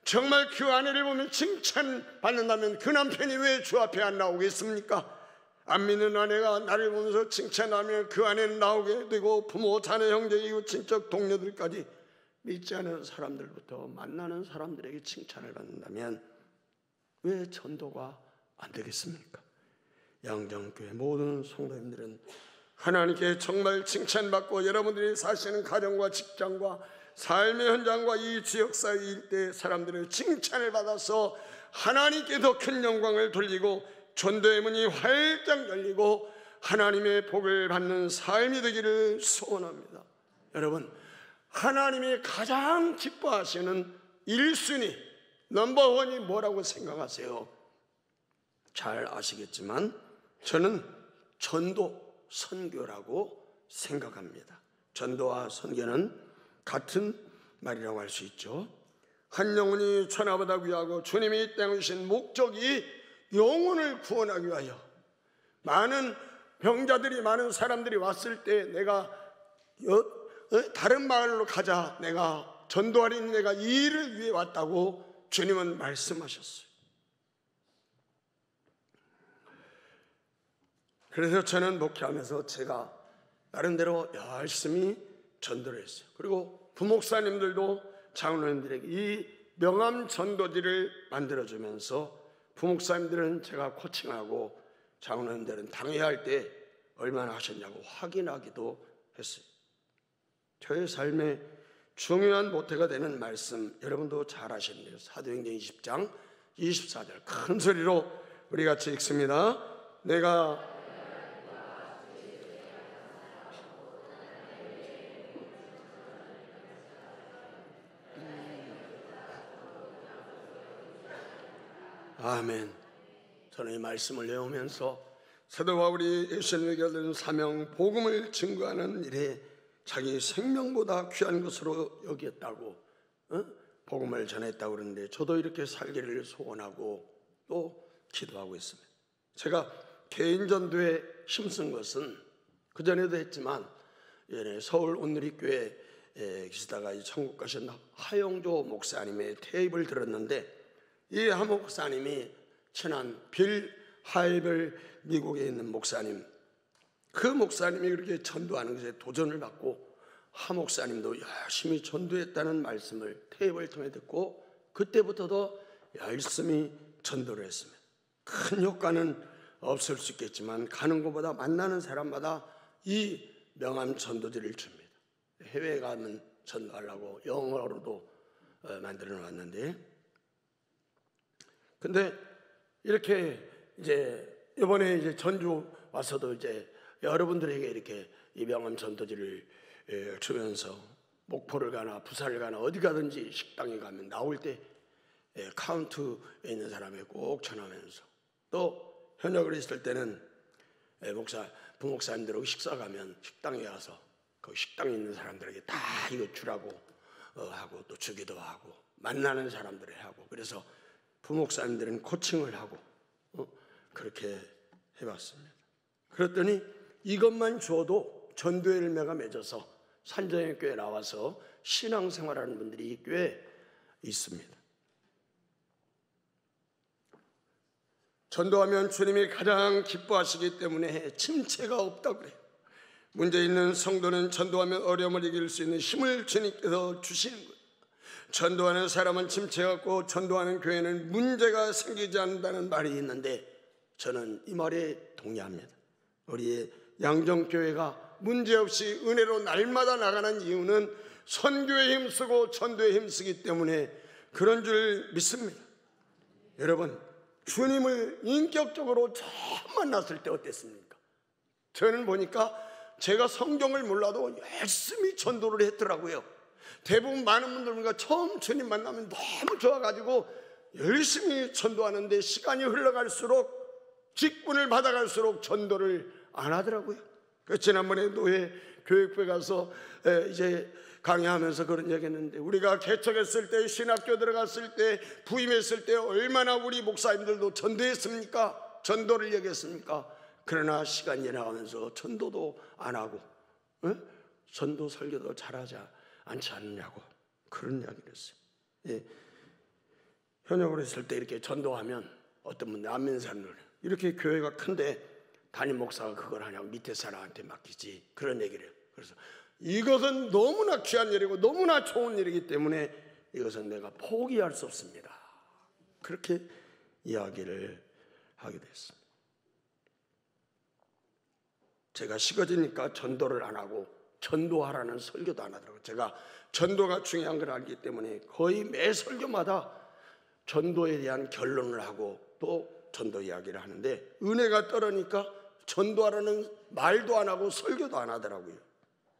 정말 그 아내를 보면 칭찬받는다면 그 남편이 왜 주 앞에 안 나오겠습니까? 안 믿는 아내가 나를 보면서 칭찬하면 그 아내는 나오게 되고 부모, 자녀, 형제, 이웃, 친척, 동료들까지 믿지 않은 사람들부터 만나는 사람들에게 칭찬을 받는다면 왜 전도가 안 되겠습니까? 양정교회 모든 성도님들은 하나님께 정말 칭찬받고 여러분들이 사시는 가정과 직장과 삶의 현장과 이 지역사회 일대 사람들의 칭찬을 받아서 하나님께 더 큰 영광을 돌리고 전도의 문이 활짝 열리고 하나님의 복을 받는 삶이 되기를 소원합니다. 여러분, 하나님이 가장 기뻐하시는 1순위 넘버원이 뭐라고 생각하세요? 잘 아시겠지만 저는 전도, 선교라고 생각합니다. 전도와 선교는 같은 말이라고 할 수 있죠. 한 영혼이 천하보다 귀하고 주님이 이 땅에 오신 목적이 영혼을 구원하기 위하여, 많은 병자들이, 많은 사람들이 왔을 때 내가 다른 마을로 가자, 내가 전도하려니 내가 이 일을 위해 왔다고 주님은 말씀하셨어요. 그래서 저는 목회하면서 제가 나름대로 열심히 전도를 했어요. 그리고 부목사님들도 장로님들에게 이 명함 전도지를 만들어주면서 부목사님들은 제가 코칭하고 장로님들은 당회할 때 얼마나 하셨냐고 확인하기도 했어요. 저의 삶에 중요한 모태가 되는 말씀 여러분도 잘 아셨네요. 사도행전 20장 24절 큰 소리로 우리 같이 읽습니다. 내가 아멘. 저는 이 말씀을 외우면서 사도 바울이 예수님에게 받은 사명 복음을 증거하는 일에 자기 생명보다 귀한 것으로 여겼다고 복음을 전했다고 그러는데 저도 이렇게 살기를 소원하고 또 기도하고 있습니다. 제가 개인 전도에 힘쓴 것은 그전에도 했지만 서울 온누리교회 계시다가 천국 가신 하영조 목사님의 테이프를 들었는데 이 하 목사님이 친한 빌 하이벨 미국에 있는 목사님, 그 목사님이 그렇게 전도하는 것에 도전을 받고 하 목사님도 열심히 전도했다는 말씀을 테이프를 통해 듣고 그때부터도 열심히 전도를 했습니다. 큰 효과는 없을 수 있겠지만 가는 곳마다 만나는 사람마다 이 명함 전도지를 줍니다. 해외에 가면 전도하려고 영어로도 만들어 놨는데, 근데 이렇게 이제 이번에 이제 전주 와서도 이제 여러분들에게 이렇게 이 명함 전도지를 주면서 목포를 가나 부산을 가나 어디 가든지 식당에 가면 나올 때 카운트에 있는 사람에게 꼭 전하면서, 또 현역을 있을 때는 부목사님들하고 식사 가면 식당에 가서 그 식당에 있는 사람들에게 다 이거 주라고 하고 또 주기도 하고 만나는 사람들에 하고, 그래서 부목사님들은 코칭을 하고 그렇게 해봤습니다. 그랬더니 이것만 줘도 전도의 열매가 맺어서 산정의 나와서 신앙생활하는 분들이 꽤 있습니다. 전도하면 주님이 가장 기뻐하시기 때문에 침체가 없다고 그래요. 문제 있는 성도는 전도하면 어려움을 이길 수 있는 힘을 주님께서 주시는 거예요. 전도하는 사람은 침체가 없고 전도하는 교회는 문제가 생기지 않는다는 말이 있는데 저는 이 말에 동의합니다. 우리의 양정교회가 문제없이 은혜로 날마다 나가는 이유는 선교에 힘쓰고 전도에 힘쓰기 때문에 그런 줄 믿습니다. 여러분, 주님을 인격적으로 처음 만났을 때 어땠습니까? 저는 보니까 제가 성경을 몰라도 열심히 전도를 했더라고요. 대부분 많은 분들 보니까 처음 주님 만나면 너무 좋아가지고 열심히 전도하는데 시간이 흘러갈수록 직분을 받아갈수록 전도를 안 하더라고요. 지난번에 노예 교육부에 가서 이제 강의하면서 그런 얘기 했는데, 우리가 개척했을 때, 신학교 들어갔을 때, 부임했을 때 얼마나 우리 목사님들도 전도했습니까? 전도를 얘기했습니까? 그러나 시간이 지나가면서 전도도 안 하고 전도 설교도 잘하지 않지 않느냐고 그런 이야기를 했어요. 현역으로 있을 때 이렇게 전도하면 어떤 분들 안 믿는 사람들, 이렇게 교회가 큰데 담임 목사가 그걸 하냐고 밑에 사람한테 맡기지, 그런 얘기를 해요. 그래서 이것은 너무나 귀한 일이고 너무나 좋은 일이기 때문에 이것은 내가 포기할 수 없습니다. 그렇게 이야기를 하게 됐습니다. 제가 식어지니까 전도를 안 하고 전도하라는 설교도 안 하더라고요. 제가 전도가 중요한 걸 알기 때문에 거의 매 설교마다 전도에 대한 결론을 하고 또 전도 이야기를 하는데, 은혜가 떨어니까 전도하라는 말도 안 하고 설교도 안 하더라고요.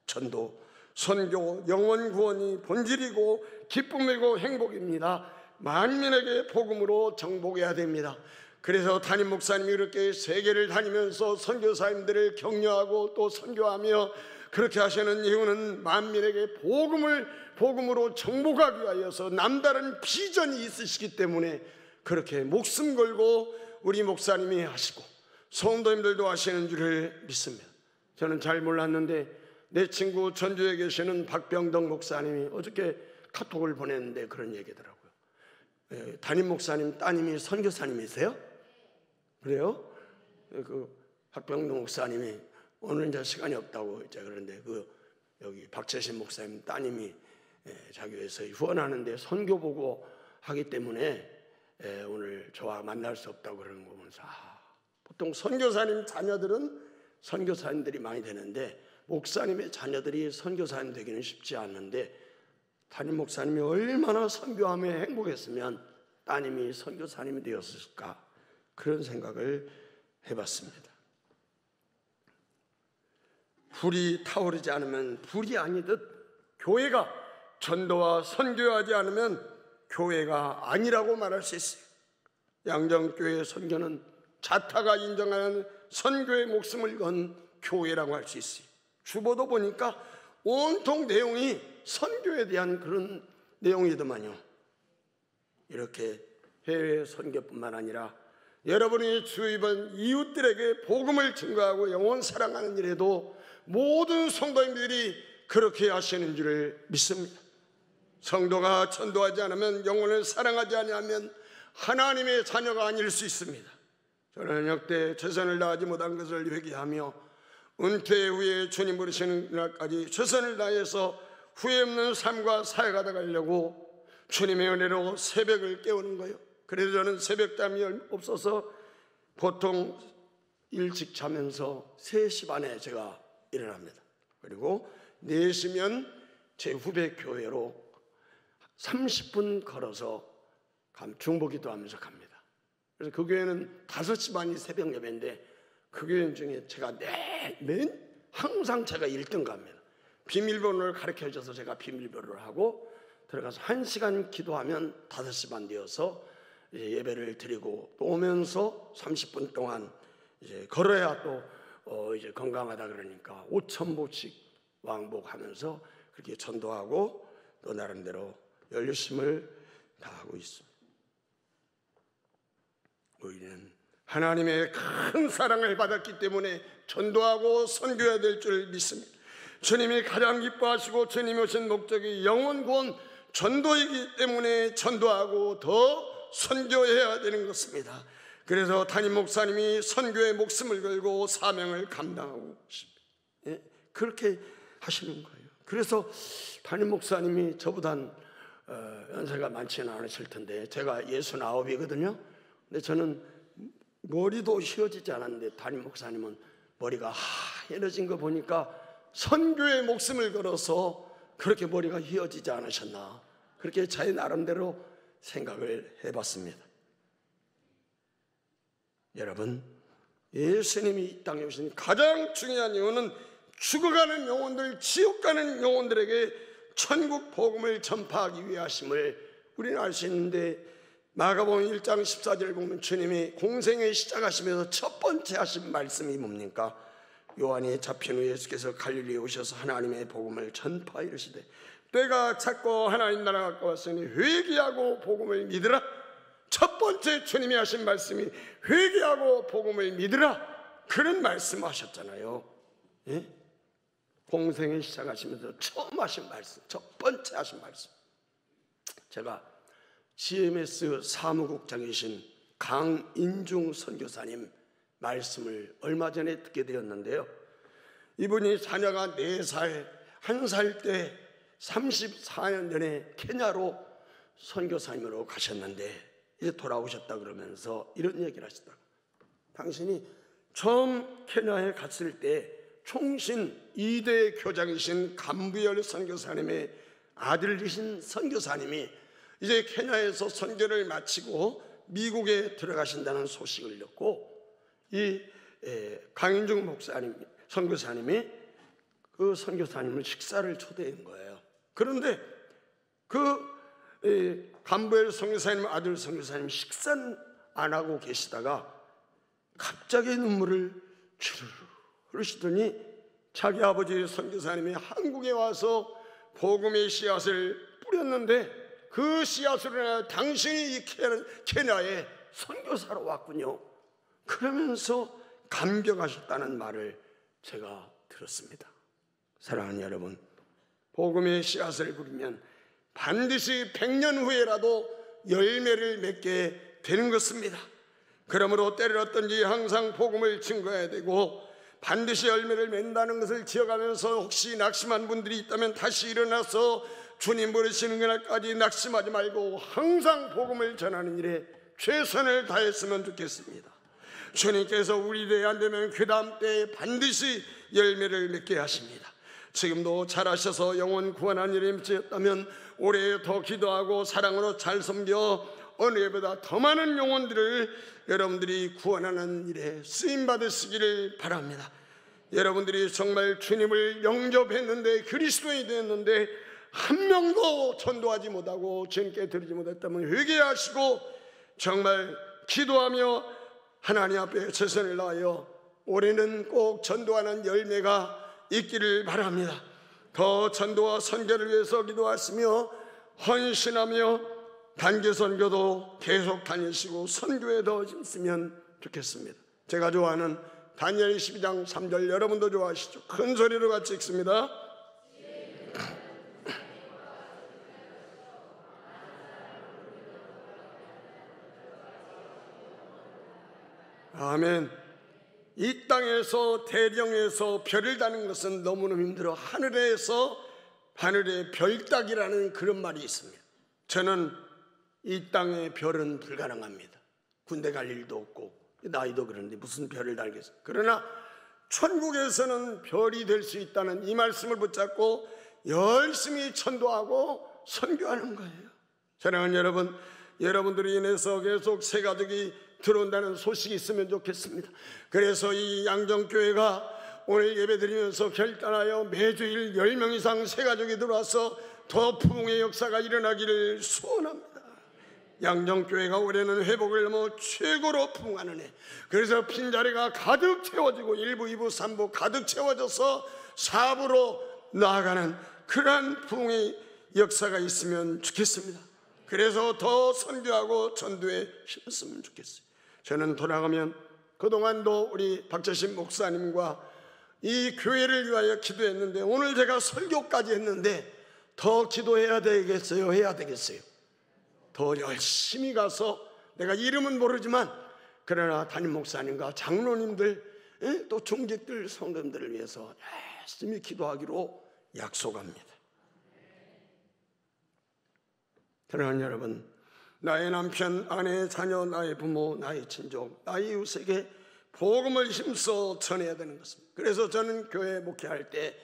전도, 선교, 영혼 구원이 본질이고 기쁨이고 행복입니다. 만민에게 복음으로 정복해야 됩니다. 그래서 담임 목사님이 이렇게 세계를 다니면서 선교사님들을 격려하고 또 선교하며 그렇게 하시는 이유는 만민에게 복음으로 정복하기 위하여서 남다른 비전이 있으시기 때문에 그렇게 목숨 걸고 우리 목사님이 하시고 성도님들도 하시는 줄을 믿습니다. 저는 잘 몰랐는데 내 친구 전주에 계시는 박병덕 목사님이 어저께 카톡을 보냈는데 그런 얘기더라고요. 담임 목사님 따님이 선교사님이세요? 그래요? 그 박병덕 목사님이 오늘 이제 시간이 없다고 이제 그런데 여기 박재신 목사님 따님이 자기 회사에 후원하는데 선교 보고 하기 때문에 오늘 저와 만날 수 없다고 그러는 거 보면서 보통 선교사님 자녀들은 선교사님들이 많이 되는데 목사님의 자녀들이 선교사님 되기는 쉽지 않는데, 담임 목사님이 얼마나 선교함에 행복했으면 따님이 선교사님이 되었을까, 그런 생각을 해봤습니다. 불이 타오르지 않으면 불이 아니듯 교회가 전도와 선교하지 않으면 교회가 아니라고 말할 수 있어요. 양정교회의 선교는 자타가 인정하는 선교의 목숨을 건 교회라고 할 수 있어요. 주보도 보니까 온통 내용이 선교에 대한 그런 내용이더만요. 이렇게 해외 선교뿐만 아니라 여러분이 주위번 이웃들에게 복음을 증거하고 영혼 사랑하는 일에도 모든 성도님들이 그렇게 하시는 줄을 믿습니다. 성도가 전도하지 않으면, 영혼을 사랑하지 않으면 하나님의 자녀가 아닐 수 있습니다. 저는 역대 최선을 다하지 못한 것을 회개하며 은퇴 후에 주님 부르시는 날까지 최선을 다해서 후회 없는 삶과 살아가다 가려고 주님의 은혜로 새벽을 깨우는 거예요. 그래서 저는 새벽잠이 없어서 보통 일찍 자면서 3시 반에 제가 일어납니다. 그리고 4시면 제 후배 교회로 30분 걸어서 중보기도 하면서 갑니다. 그래서 그 교회는 5시 반이 새벽 예배인데 그 교회 중에 제가 항상 제가 1등 갑니다. 비밀번호를 가르쳐줘서 제가 비밀번호를 하고 들어가서 1시간 기도하면 5시 반 되어서 이제 예배를 드리고 또 오면서 30분 동안 이제 걸어야 또 이제 건강하다 그러니까 5,000보씩 왕복하면서 그렇게 전도하고 또 나름대로 열심을 다하고 있습니다. 우리는 하나님의 큰 사랑을 받았기 때문에 전도하고 선교해야 될 줄 믿습니다. 주님이 가장 기뻐하시고 주님이 오신 목적이 영혼 구원 전도이기 때문에 전도하고 더 선교해야 되는 것입니다. 그래서 담임 목사님이 선교의 목숨을 걸고 사명을 감당하고 있습니다. 예? 그렇게 하시는 거예요. 그래서 담임 목사님이 저보단 연세가 많지는 않으실 텐데 제가 69이거든요. 근데 저는 머리도 휘어지지 않았는데 담임 목사님은 머리가 하얘진 거 보니까 선교의 목숨을 걸어서 그렇게 머리가 휘어지지 않으셨나, 그렇게 자기 나름대로 생각을 해봤습니다. 여러분, 예수님이 이 땅에 오신 가장 중요한 이유는 죽어가는 영혼들, 지옥 가는 영혼들에게 천국 복음을 전파하기 위하심을 우리는 알 수 있는데, 마가복음 1장 14절을 보면 주님이 공생을 시작하시면서 첫 번째 하신 말씀이 뭡니까? 요한이 잡힌 후 예수께서 갈릴리에 오셔서 하나님의 복음을 전파하 이르시되 때가 찼고 하나님 나라가 가까웠으니 회개하고 복음을 믿으라. 첫 번째 주님이 하신 말씀이 회개하고 복음을 믿으라, 그런 말씀하셨잖아요. 예? 공생을 시작하시면서 처음 하신 말씀, 첫 번째 하신 말씀. 제가 GMS 사무국장이신 강인중 선교사님 말씀을 얼마 전에 듣게 되었는데요. 이분이 자녀가 4살, 1살 때 34년 전에 케냐로 선교사님으로 가셨는데 이제 돌아오셨다 그러면서 이런 얘기를 하시다. 당신이 처음 케냐에 갔을 때 총신 2대 교장이신 감부열 선교사님의 아들이신 선교사님이 이제 케냐에서 선교를 마치고 미국에 들어가신다는 소식을 듣고 이 강인중 목사님, 선교사님이 그 선교사님을 식사를 초대한 거예요. 그런데 그 감부엘 선교사님 아들 선교사님 식사는 안 하고 계시다가 갑자기 눈물을 주르르 흐르시더니 자기 아버지 선교사님이 한국에 와서 복음의 씨앗을 뿌렸는데 그 씨앗으로 인하여 당신이 이 케냐에 선교사로 왔군요. 그러면서 감격하셨다는 말을 제가 들었습니다. 사랑하는 여러분, 복음의 씨앗을 뿌리면 반드시 100년 후에라도 열매를 맺게 되는 것입니다. 그러므로 때를 얻든지 항상 복음을 증거해야 되고 반드시 열매를 맺는다는 것을 지어가면서 혹시 낙심한 분들이 있다면 다시 일어나서 주님 부르시는 그날까지 낙심하지 말고 항상 복음을 전하는 일에 최선을 다했으면 좋겠습니다. 주님께서 우리 때에 안 되면 그 다음 때에 반드시 열매를 맺게 하십니다. 지금도 잘하셔서 영혼 구원한 일이 미쳤다면 올해 더 기도하고 사랑으로 잘 섬겨 어느 해보다 더 많은 영혼들을 여러분들이 구원하는 일에 쓰임받으시기를 바랍니다. 여러분들이 정말 주님을 영접했는데 그리스도인이 되었는데 한 명도 전도하지 못하고 주님께 드리지 못했다면 회개하시고 정말 기도하며 하나님 앞에 최선을 다하여 올해는 꼭 전도하는 열매가 있기를 바랍니다. 더 전도와 선교를 위해서 기도하시며 헌신하며 단기 선교도 계속 다니시고 선교에 더 힘쓰면 좋겠습니다. 제가 좋아하는 다니엘 12장 3절 여러분도 좋아하시죠? 큰 소리로 같이 읽습니다. 아멘. 이 땅에서 대령에서 별을 다는 것은 너무너무 힘들어. 하늘에서 하늘의 별 따기라는 그런 말이 있습니다. 저는 이 땅의 별은 불가능합니다. 군대 갈 일도 없고 나이도 그런데 무슨 별을 달겠어요. 그러나 천국에서는 별이 될 수 있다는 이 말씀을 붙잡고 열심히 전도하고 선교하는 거예요. 사랑하는 여러분, 여러분들로 인해서 계속 새 가족이 들어온다는 소식이 있으면 좋겠습니다. 그래서 이 양정교회가 오늘 예배드리면서 결단하여 매주일 10명 이상 새 가족이 들어와서 더 부흥의 역사가 일어나기를 소원합니다. 양정교회가 올해는 회복을 넘어 최고로 부흥하는 해. 그래서 빈자리가 가득 채워지고 1부, 2부, 3부 가득 채워져서 4부로 나아가는 그러한 부흥의 역사가 있으면 좋겠습니다. 그래서 더 선교하고 전도에 힘쓰면 좋겠어요. 저는 돌아가면 그동안도 우리 박재신 목사님과 이 교회를 위하여 기도했는데 오늘 제가 설교까지 했는데 더 기도해야 되겠어요? 해야 되겠어요? 더 열심히 가서 내가 이름은 모르지만 그러나 담임 목사님과 장로님들 또 중직들 성도님들을 위해서 열심히 기도하기로 약속합니다. 사랑하는 여러분, 나의 남편, 아내, 자녀, 나의 부모, 나의 친족, 나의 이웃에게 복음을 힘써 전해야 되는 것입니다. 그래서 저는 교회 목회할 때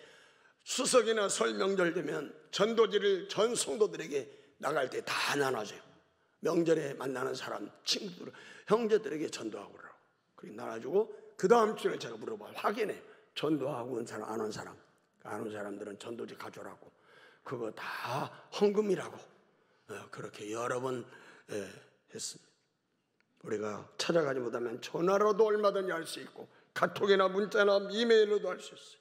추석이나 설 명절 되면 전도지를 전 성도들에게 나갈 때 다 나눠줘요. 명절에 만나는 사람, 친구들, 형제들에게 전도하고 그러라고. 그렇게 나눠주고 그 다음 주에 제가 물어봐요. 확인해. 전도하고 온 사람, 안 온 사람. 안 온 사람들은 전도지 가져라고. 그거 다 헌금이라고. 그렇게 여러 번 했습니다. 우리가 찾아가지 못하면 전화로도 얼마든지 할 수 있고 카톡이나 문자나 이메일로도 할 수 있어요.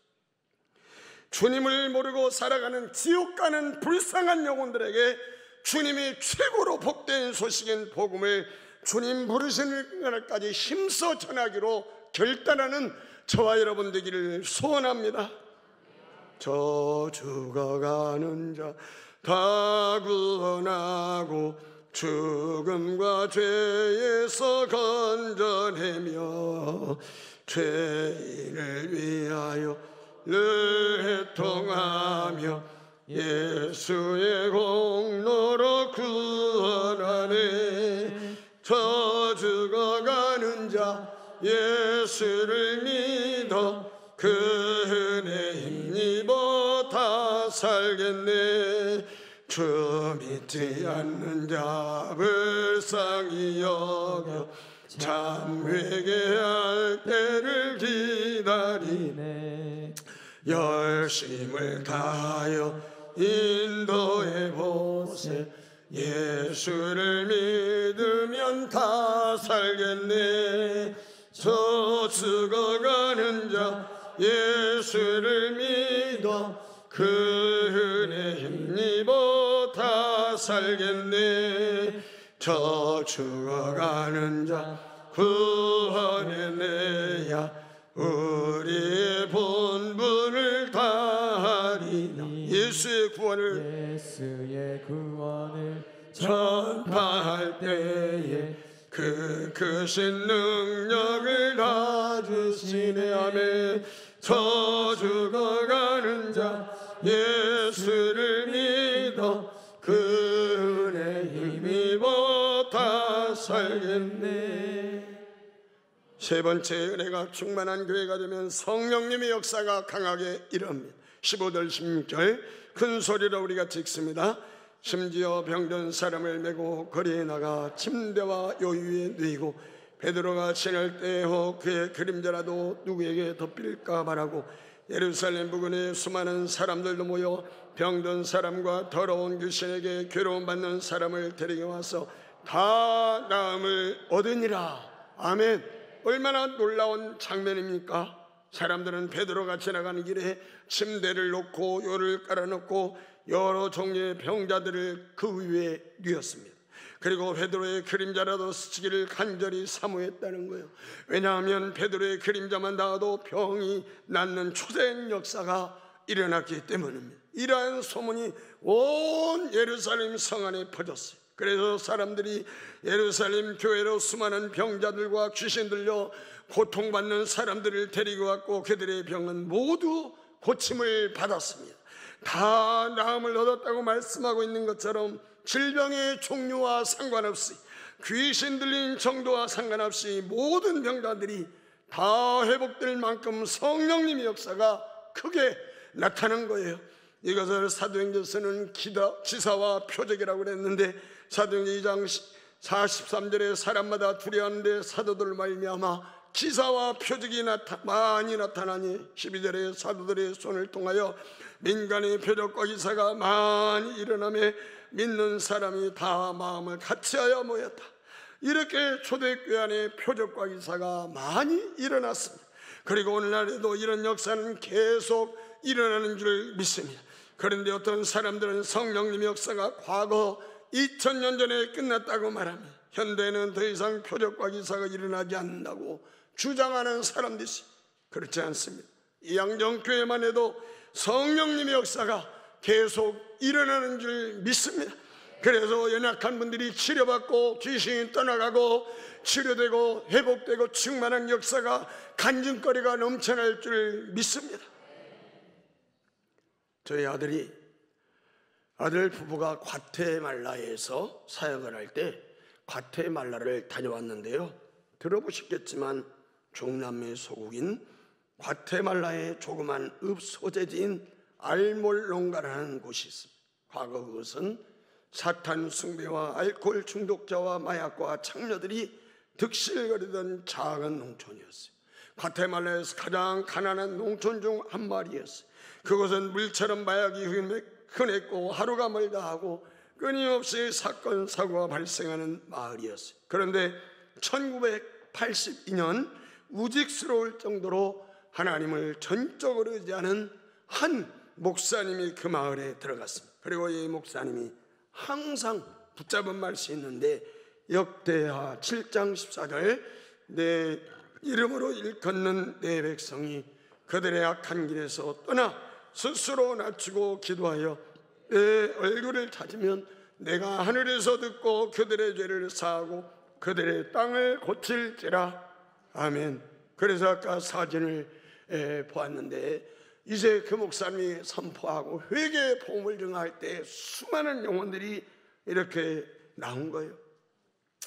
주님을 모르고 살아가는 지옥 가는 불쌍한 영혼들에게 주님이 최고로 복된 소식인 복음을 주님 부르시는 날까지 힘써 전하기로 결단하는 저와 여러분 되기를 소원합니다. 저 죽어가는 자 다 구원하고 죽음과 죄에서 건져내며 죄인을 위하여 늘 애통하며 예수의 공로로 구원하네. 저 죽어가는 자 예수를 믿어 그 은혜 힘입어 다 살겠네. 주 믿지 않는 자 불쌍히 여겨 참 회개할 때를 기다리네. 열심을 다하여 인도해 보세. 예수를 믿으면 다 살겠네. 저 죽어가는 자 예수를 믿어 그 은혜 힘입어 다 살겠네. 저 죽어가는 자 구원해내야 우리의 본분을 다하리라. 예수의 구원을 전파할 때에 그 크신 능력을 다 주시네. 아멘. 저 죽어가는 자 예수를 믿어 그 은혜 힘입어 다 살겠네. 세 번째, 은혜가 충만한 교회가 되면 성령님의 역사가 강하게 일어납니다. 15절 16절 큰 소리로 우리가 찍습니다. 심지어 병든 사람을 메고 거리에 나가 침대와 요유에 누이고 베드로가 지날 때에 그의 그림자라도 누구에게 덮일까 말하고 예루살렘 부근에 수많은 사람들도 모여 병든 사람과 더러운 귀신에게 괴로움받는 사람을 데려와서 다 나음을 얻으니라. 아멘. 얼마나 놀라운 장면입니까? 사람들은 베드로가 지나가는 길에 침대를 놓고 요를 깔아놓고 여러 종류의 병자들을 그 위에 뉘었습니다. 그리고 베드로의 그림자라도 스치기를 간절히 사모했다는 거예요. 왜냐하면 베드로의 그림자만 닿아도 병이 낫는 초대의 역사가 일어났기 때문입니다. 이러한 소문이 온 예루살렘 성 안에 퍼졌어요. 그래서 사람들이 예루살렘 교회로 수많은 병자들과 귀신 들려 고통받는 사람들을 데리고 왔고 그들의 병은 모두 고침을 받았습니다. 다 나음을 얻었다고 말씀하고 있는 것처럼 질병의 종류와 상관없이 귀신 들린 정도와 상관없이 모든 병자들이 다 회복될 만큼 성령님의 역사가 크게 나타난 거예요. 이것을 사도행전서는 기사와 표적이라고 그랬는데 사도행전 2장 43절에 사람마다 두려워하는데 사도들 말미암아 기사와 표적이 많이 나타나니 12절에 사도들의 손을 통하여 민간의 표적과 기사가 많이 일어나며 믿는 사람이 다 마음을 같이하여 모였다. 이렇게 초대교회 안에 표적과 기사가 많이 일어났습니다. 그리고 오늘날에도 이런 역사는 계속 일어나는 줄 믿습니다. 그런데 어떤 사람들은 성령님의 역사가 과거 2000년 전에 끝났다고 말합니다. 현대에는 더 이상 표적과 기사가 일어나지 않는다고 주장하는 사람들이 있습니다. 그렇지 않습니다. 이양정교회만 해도 성령님의 역사가 계속 일어나는 줄 믿습니다. 그래서 연약한 분들이 치료받고 귀신이 떠나가고 치료되고 회복되고 충만한 역사가 간증거리가 넘쳐날 줄 믿습니다. 저희 아들 부부가 과테말라에서 사역을 할 때 과테말라를 다녀왔는데요, 들어보셨겠지만 중남미 소국인 과테말라의 조그만 읍소재지인 알몰롱가라는 곳이 있습니다. 과거 그것은 사탄 숭배와 알코올 중독자와 마약과 창녀들이 득실거리던 작은 농촌이었어요. 과테말라에서 가장 가난한 농촌 중 한 마리였어요. 그곳은 물처럼 마약이 흔했고 하루가 멀다 하고 끊임없이 사건 사고가 발생하는 마을이었어요. 그런데 1982년 우직스러울 정도로 하나님을 전적으로 의지하는 한 목사님이 그 마을에 들어갔습니다. 그리고 이 목사님이 항상 붙잡은 말씀이 있는데 역대하 7장 14절 내 이름으로 일컫는 내 백성이 그들의 악한 길에서 떠나 스스로 낮추고 기도하여 내 얼굴을 찾으면 내가 하늘에서 듣고 그들의 죄를 사하고 그들의 땅을 고칠지라. 아멘. 그래서 아까 사진을 보았는데 이제 그 목사님이 선포하고 회개의 복음을 증할 때 수많은 영혼들이 이렇게 나온 거예요.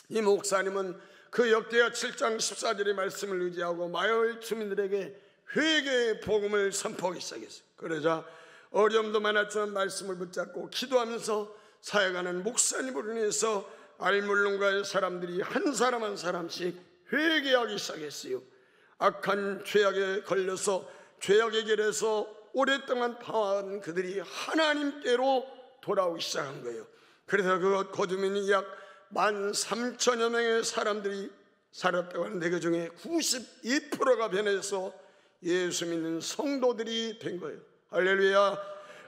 이 목사님은 그 역대하 7장 14절의 말씀을 의지하고 마을 주민들에게 회개의 복음을 선포하기 시작했어요. 그러자 어려움도 많았지만 말씀을 붙잡고 기도하면서 사역하는 목사님으로 인해서 알물론가의 사람들이 한 사람 한 사람씩 회개하기 시작했어요. 악한 죄악에 걸려서 죄악의 길에서 오랫동안 방황한 그들이 하나님께로 돌아오기 시작한 거예요. 그래서 그것 거두면이 약 13,000여 명의 사람들이 살았다고 하는데 그 중에 92%가 변해서 예수 믿는 성도들이 된 거예요. 할렐루야.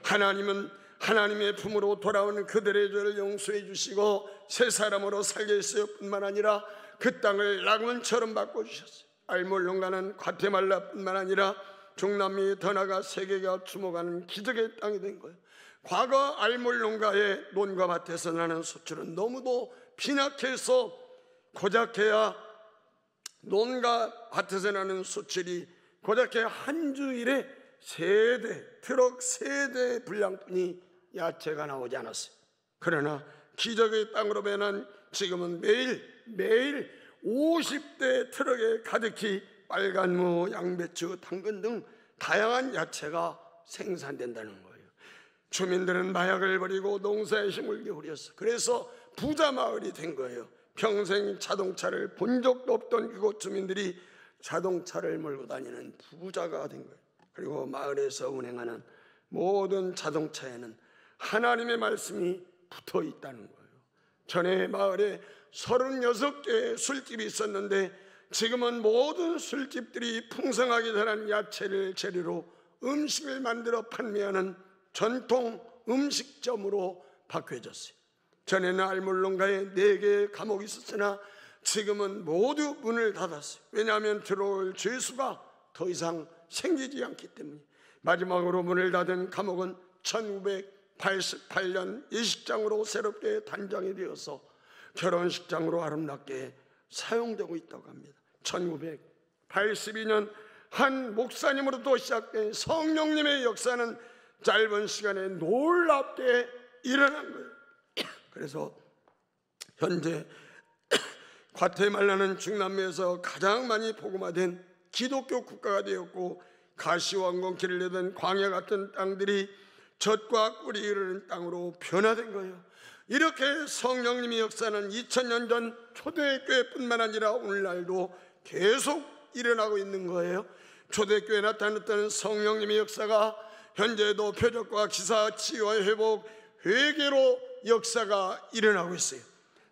하나님은 하나님의 품으로 돌아오는 그들의 죄를 용서해 주시고 새 사람으로 살게 했어요. 뿐만 아니라 그 땅을 낙원처럼 바꿔주셨어요. 알몰론가는 과테말라뿐만 아니라 중남미 더 나아가 세계가 주목하는 기적의 땅이 된 거예요. 과거 알몰론가의 논과 밭에서 나는 소출은 너무도 빈약해서 고작해야 논과 밭에서 나는 소출이 고작해야 한 주일에 트럭 3대 분량뿐이 야채가 나오지 않았어요. 그러나 기적의 땅으로 변한 지금은 매일 50대 트럭에 가득히 빨간무, 양배추, 당근 등 다양한 야채가 생산된다는 거예요. 주민들은 마약을 버리고 농사에 힘을 기울였어. 그래서 부자 마을이 된 거예요. 평생 자동차를 본 적도 없던 그곳 주민들이 자동차를 몰고 다니는 부자가 된 거예요. 그리고 마을에서 운행하는 모든 자동차에는 하나님의 말씀이 붙어 있다는 거예요. 전에 마을에 36개의 술집이 있었는데 지금은 모든 술집들이 풍성하게 자란 야채를 재료로 음식을 만들어 판매하는 전통 음식점으로 바뀌어졌어요. 전에는 알물론가에 4개의 감옥이 있었으나 지금은 모두 문을 닫았어요. 왜냐하면 들어올 죄수가 더 이상 생기지 않기 때문에. 마지막으로 문을 닫은 감옥은 1988년 예식장으로 새롭게 단장이 되어서 결혼식장으로 아름답게 사용되고 있다고 합니다. 1982년 한 목사님으로부터 시작된 성령님의 역사는 짧은 시간에 놀랍게 일어난 거예요. 그래서 현재 과테말라는 중남미에서 가장 많이 복음화된 기독교 국가가 되었고, 가시왕건길을 내던 광야 같은 땅들이 젖과 꿀이 흐르는 땅으로 변화된 거예요. 이렇게 성령님의 역사는 2000년 전 초대교회뿐만 아니라 오늘날도 계속 일어나고 있는 거예요. 초대교회에 나타났던 성령님의 역사가 현재도 표적과 기사, 치유와 회복, 회개로 역사가 일어나고 있어요.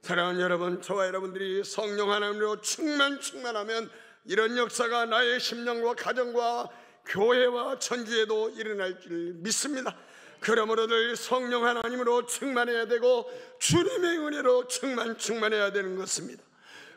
사랑하는 여러분, 저와 여러분들이 성령 하나님으로 충만하면 이런 역사가 나의 심령과 가정과 교회와 천지에도 일어날 줄 믿습니다. 그러므로 늘 성령 하나님으로 충만해야 되고 주님의 은혜로 충만해야 되는 것입니다.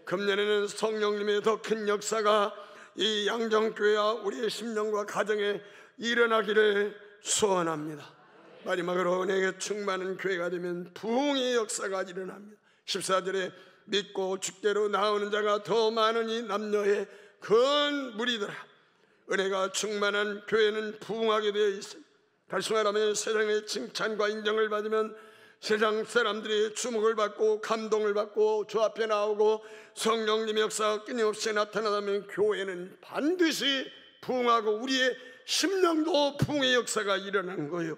금년에는 성령님의 더 큰 역사가 이 양정교회와 우리의 심령과 가정에 일어나기를 소원합니다. 마지막으로 은혜에 충만한 교회가 되면 부흥의 역사가 일어납니다. 14절에 믿고 주께로 나오는 자가 더 많으니 남녀의 큰 무리더라. 은혜가 충만한 교회는 부흥하게 되어 있습니다. 다시 말하면 세상의 칭찬과 인정을 받으면 세상 사람들이 주목을 받고 감동을 받고 주 앞에 나오고 성령님의 역사가 끊임없이 나타나면 교회는 반드시 부흥하고 우리의 심령도 부흥의 역사가 일어나는 거예요.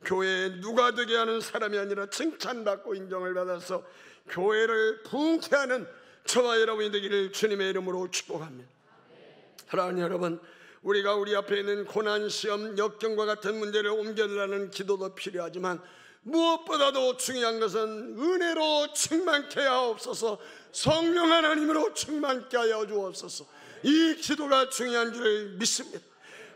교회에 누가 되게 하는 사람이 아니라 칭찬받고 인정을 받아서 교회를 부흥케 하는 저와 여러분이 되기를 주님의 이름으로 축복합니다. 사랑하는 여러분, 우리가 우리 앞에 있는 고난, 시험, 역경과 같은 문제를 옮겨내라는 기도도 필요하지만 무엇보다도 중요한 것은 은혜로 충만케 하옵소서, 성령 하나님으로 충만케 하여 주옵소서. 이 기도가 중요한 줄 믿습니다.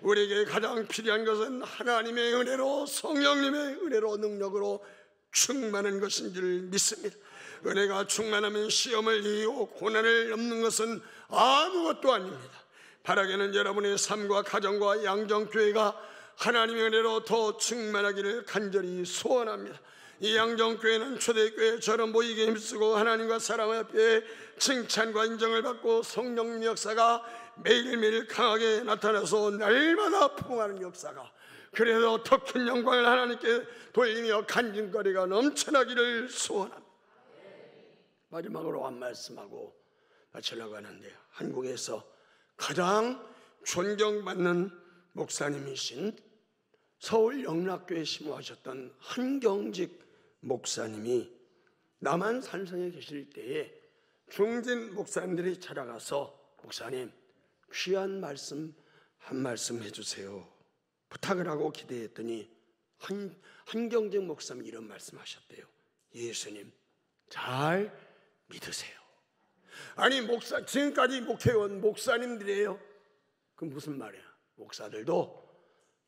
우리에게 가장 필요한 것은 하나님의 은혜로, 성령님의 은혜로, 능력으로 충만한 것인 줄 믿습니다. 은혜가 충만하면 시험을 이기고 고난을 넘는 것은 아무것도 아닙니다. 바라기는 여러분의 삶과 가정과 양정교회가 하나님의 은혜로 더 충만하기를 간절히 소원합니다. 이 양정교회는 초대교회처럼 모이게 힘쓰고 하나님과 사람 앞에 칭찬과 인정을 받고 성령 역사가 매일매일 강하게 나타나서 날마다 부흥하는 역사가, 그래서 더 큰 영광을 하나님께 돌리며 간증거리가 넘쳐나기를 소원합니다. 마지막으로 한 말씀하고 마치려고 하는데요, 한국에서 가장 존경받는 목사님이신 서울 영락교회 심호하셨던 한경직 목사님이 남한 산성에 계실 때에 중진 목사님들이 찾아가서 목사님 귀한 말씀 한 말씀 해주세요 부탁을 하고 기대했더니 한경직 목사님이 이런 말씀하셨대요. 예수님 잘 믿으세요. 아니 목사, 지금까지 목회원 목사님들이에요. 그 무슨 말이야? 목사들도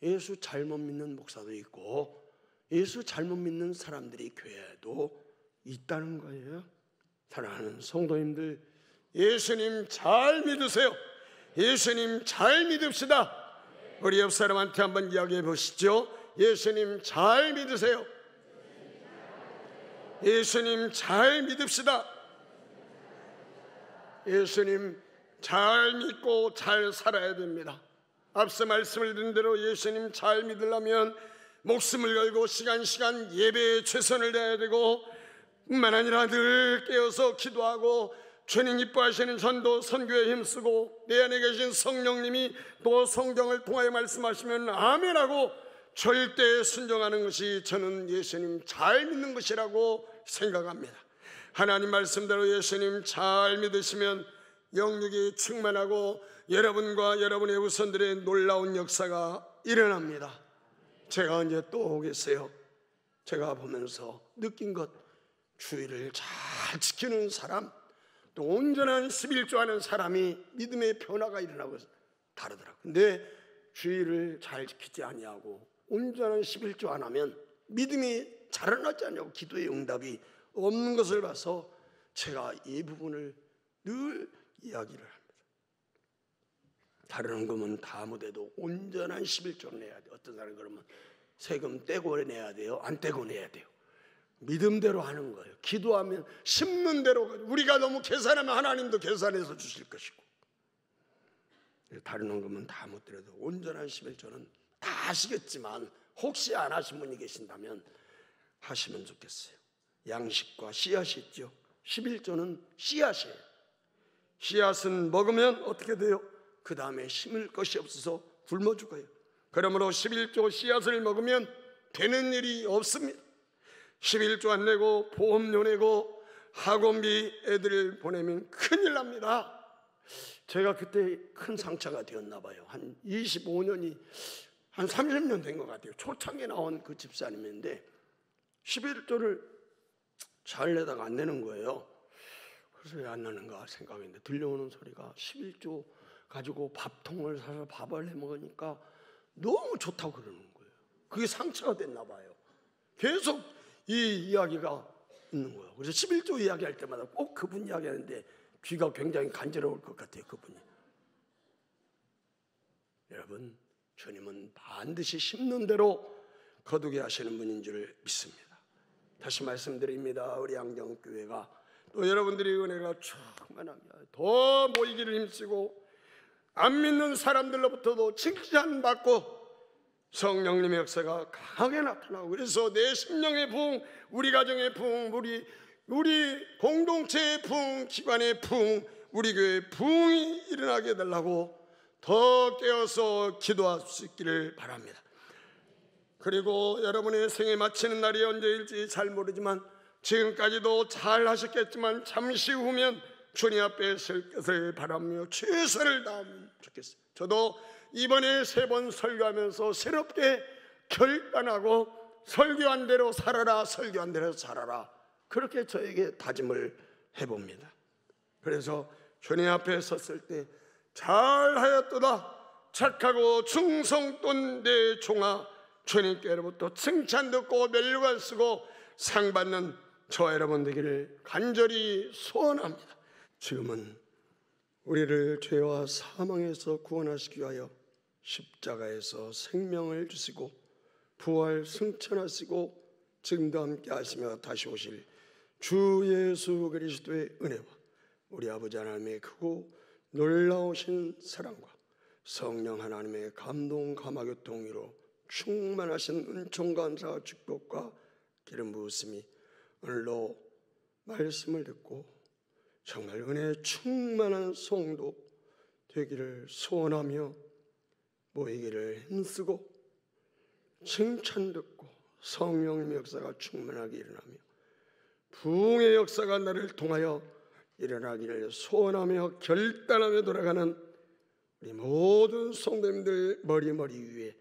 예수 잘못 믿는 목사도 있고 예수 잘못 믿는 사람들이 교회에도 있다는 거예요. 사랑하는 성도님들, 예수님 잘 믿으세요. 예수님 잘 믿읍시다. 우리 옆 사람한테 한번 이야기해 보시죠. 예수님 잘 믿으세요. 예수님 잘 믿읍시다. 예수님 잘 믿고 잘 살아야 됩니다. 앞서 말씀을 드린 대로 예수님 잘 믿으려면 목숨을 걸고 시간 예배에 최선을 다해야 되고 뿐만 아니라 늘 깨어서 기도하고 주님 이뻐하시는 전도 선교에 힘쓰고 내 안에 계신 성령님이 또 성경을 통하여 말씀하시면 아멘하고 절대 순종하는 것이 저는 예수님 잘 믿는 것이라고 생각합니다. 하나님 말씀대로 예수님 잘 믿으시면 영육이 충만하고 여러분과 여러분의 후손들의 놀라운 역사가 일어납니다. 제가 언제 또 오겠어요? 제가 보면서 느낀 것, 주의를 잘 지키는 사람, 또 온전한 11조 하는 사람이 믿음의 변화가 일어나고 다르더라고요. 근데 주의를 잘 지키지 아니하고 온전한 11조 안 하면 믿음이 자라나지 않냐고 기도의 응답이 없는 것을 봐서 제가 이 부분을 늘 이야기를 합니다. 다른 금은 다 못해도 온전한 11조를 내야 돼요. 어떤 사람은 그러면 세금 떼고 내야 돼요? 안 떼고 내야 돼요? 믿음대로 하는 거예요. 기도하면 심는 대로. 우리가 너무 계산하면 하나님도 계산해서 주실 것이고, 다른 원금은 다 못 드려도 온전한 11조는 다 하시겠지만 혹시 안 하신 분이 계신다면 하시면 좋겠어요. 양식과 씨앗이 있죠. 11조는 씨앗이에요. 씨앗은 먹으면 어떻게 돼요? 그 다음에 심을 것이 없어서 굶어 죽어요. 그러므로 11조 씨앗을 먹으면 되는 일이 없습니다. 11조 안 내고 보험료 내고 학원비 애들 보내면 큰일 납니다. 제가 그때 큰 상처가 되었나 봐요. 한 25년이 한 30년 된 것 같아요. 초창기에 나온 그 집사님인데 11조를 잘 내다가 안 내는 거예요. 그래서 왜 안 내는가 생각했는데 들려오는 소리가 11조 가지고 밥통을 사서 밥을 해 먹으니까 너무 좋다고 그러는 거예요. 그게 상처가 됐나 봐요. 계속 이 이야기가 있는 거예요. 그래서 11조 이야기할 때마다 꼭 그분 이야기하는데 귀가 굉장히 간지러울 것 같아요. 그분이. 여러분, 주님은 반드시 심는 대로 거두게 하시는 분인 줄 믿습니다. 다시 말씀드립니다. 우리 안경교회가 또 여러분들이 은혜가 충만합니다. 더 모이기를 힘쓰고 안 믿는 사람들로부터도 칭찬받고 성령님의 역사가 강하게 나타나고, 그래서 내 심령의 부흥, 우리 가정의 부흥, 우리 공동체의 부흥, 기관의 부흥, 우리 교회의 부흥이 일어나게 해달라고 더 깨어서 기도할 수 있기를 바랍니다. 그리고 여러분의 생에 마치는 날이 언제일지 잘 모르지만 지금까지도 잘 하셨겠지만 잠시 후면 주님 앞에 설 것을 바라며 최선을 다하면 좋겠어요. 저도 이번에 3번 설교하면서 새롭게 결단하고 설교한 대로 살아라, 설교한 대로 살아라, 그렇게 저에게 다짐을 해봅니다. 그래서 주님 앞에 섰을 때 잘하였도다, 착하고 충성된 내 종아, 주님께로부터 칭찬 듣고 멸류관 쓰고 상 받는 저와 여러분 되기를 간절히 소원합니다. 지금은 우리를 죄와 사망에서 구원하시기 위하여 십자가에서 생명을 주시고 부활 승천하시고 지금도 함께 하시며 다시 오실 주 예수 그리스도의 은혜와 우리 아버지 하나님의 크고 놀라우신 사랑과 성령 하나님의 감동 감화교통으로 충만하신 은총 감사와 축복과 기름 부으심이 오늘도 말씀을 듣고 정말 은혜 충만한 성도 되기를 소원하며 모이기를 힘쓰고 칭찬 듣고 성령님의 역사가 충만하게 일어나며 부흥의 역사가 나를 통하여 일어나기를 소원하며 결단하며 돌아가는 우리 모든 성도님들 머리 위에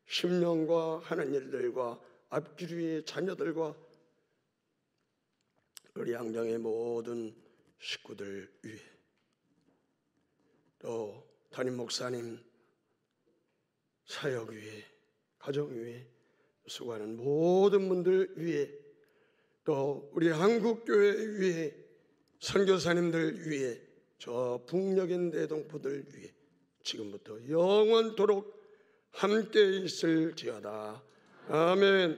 심령과 하는 일들과 앞길 위의 자녀들과 우리 양정의 모든 식구들 위에 또 담임 목사님 사역 위에 가정 위에 수고하는 모든 분들 위에 또 우리 한국교회 위에 선교사님들 위에 저 북녘인 대동포들 위에 지금부터 영원토록 함께 있을지어다. 아멘.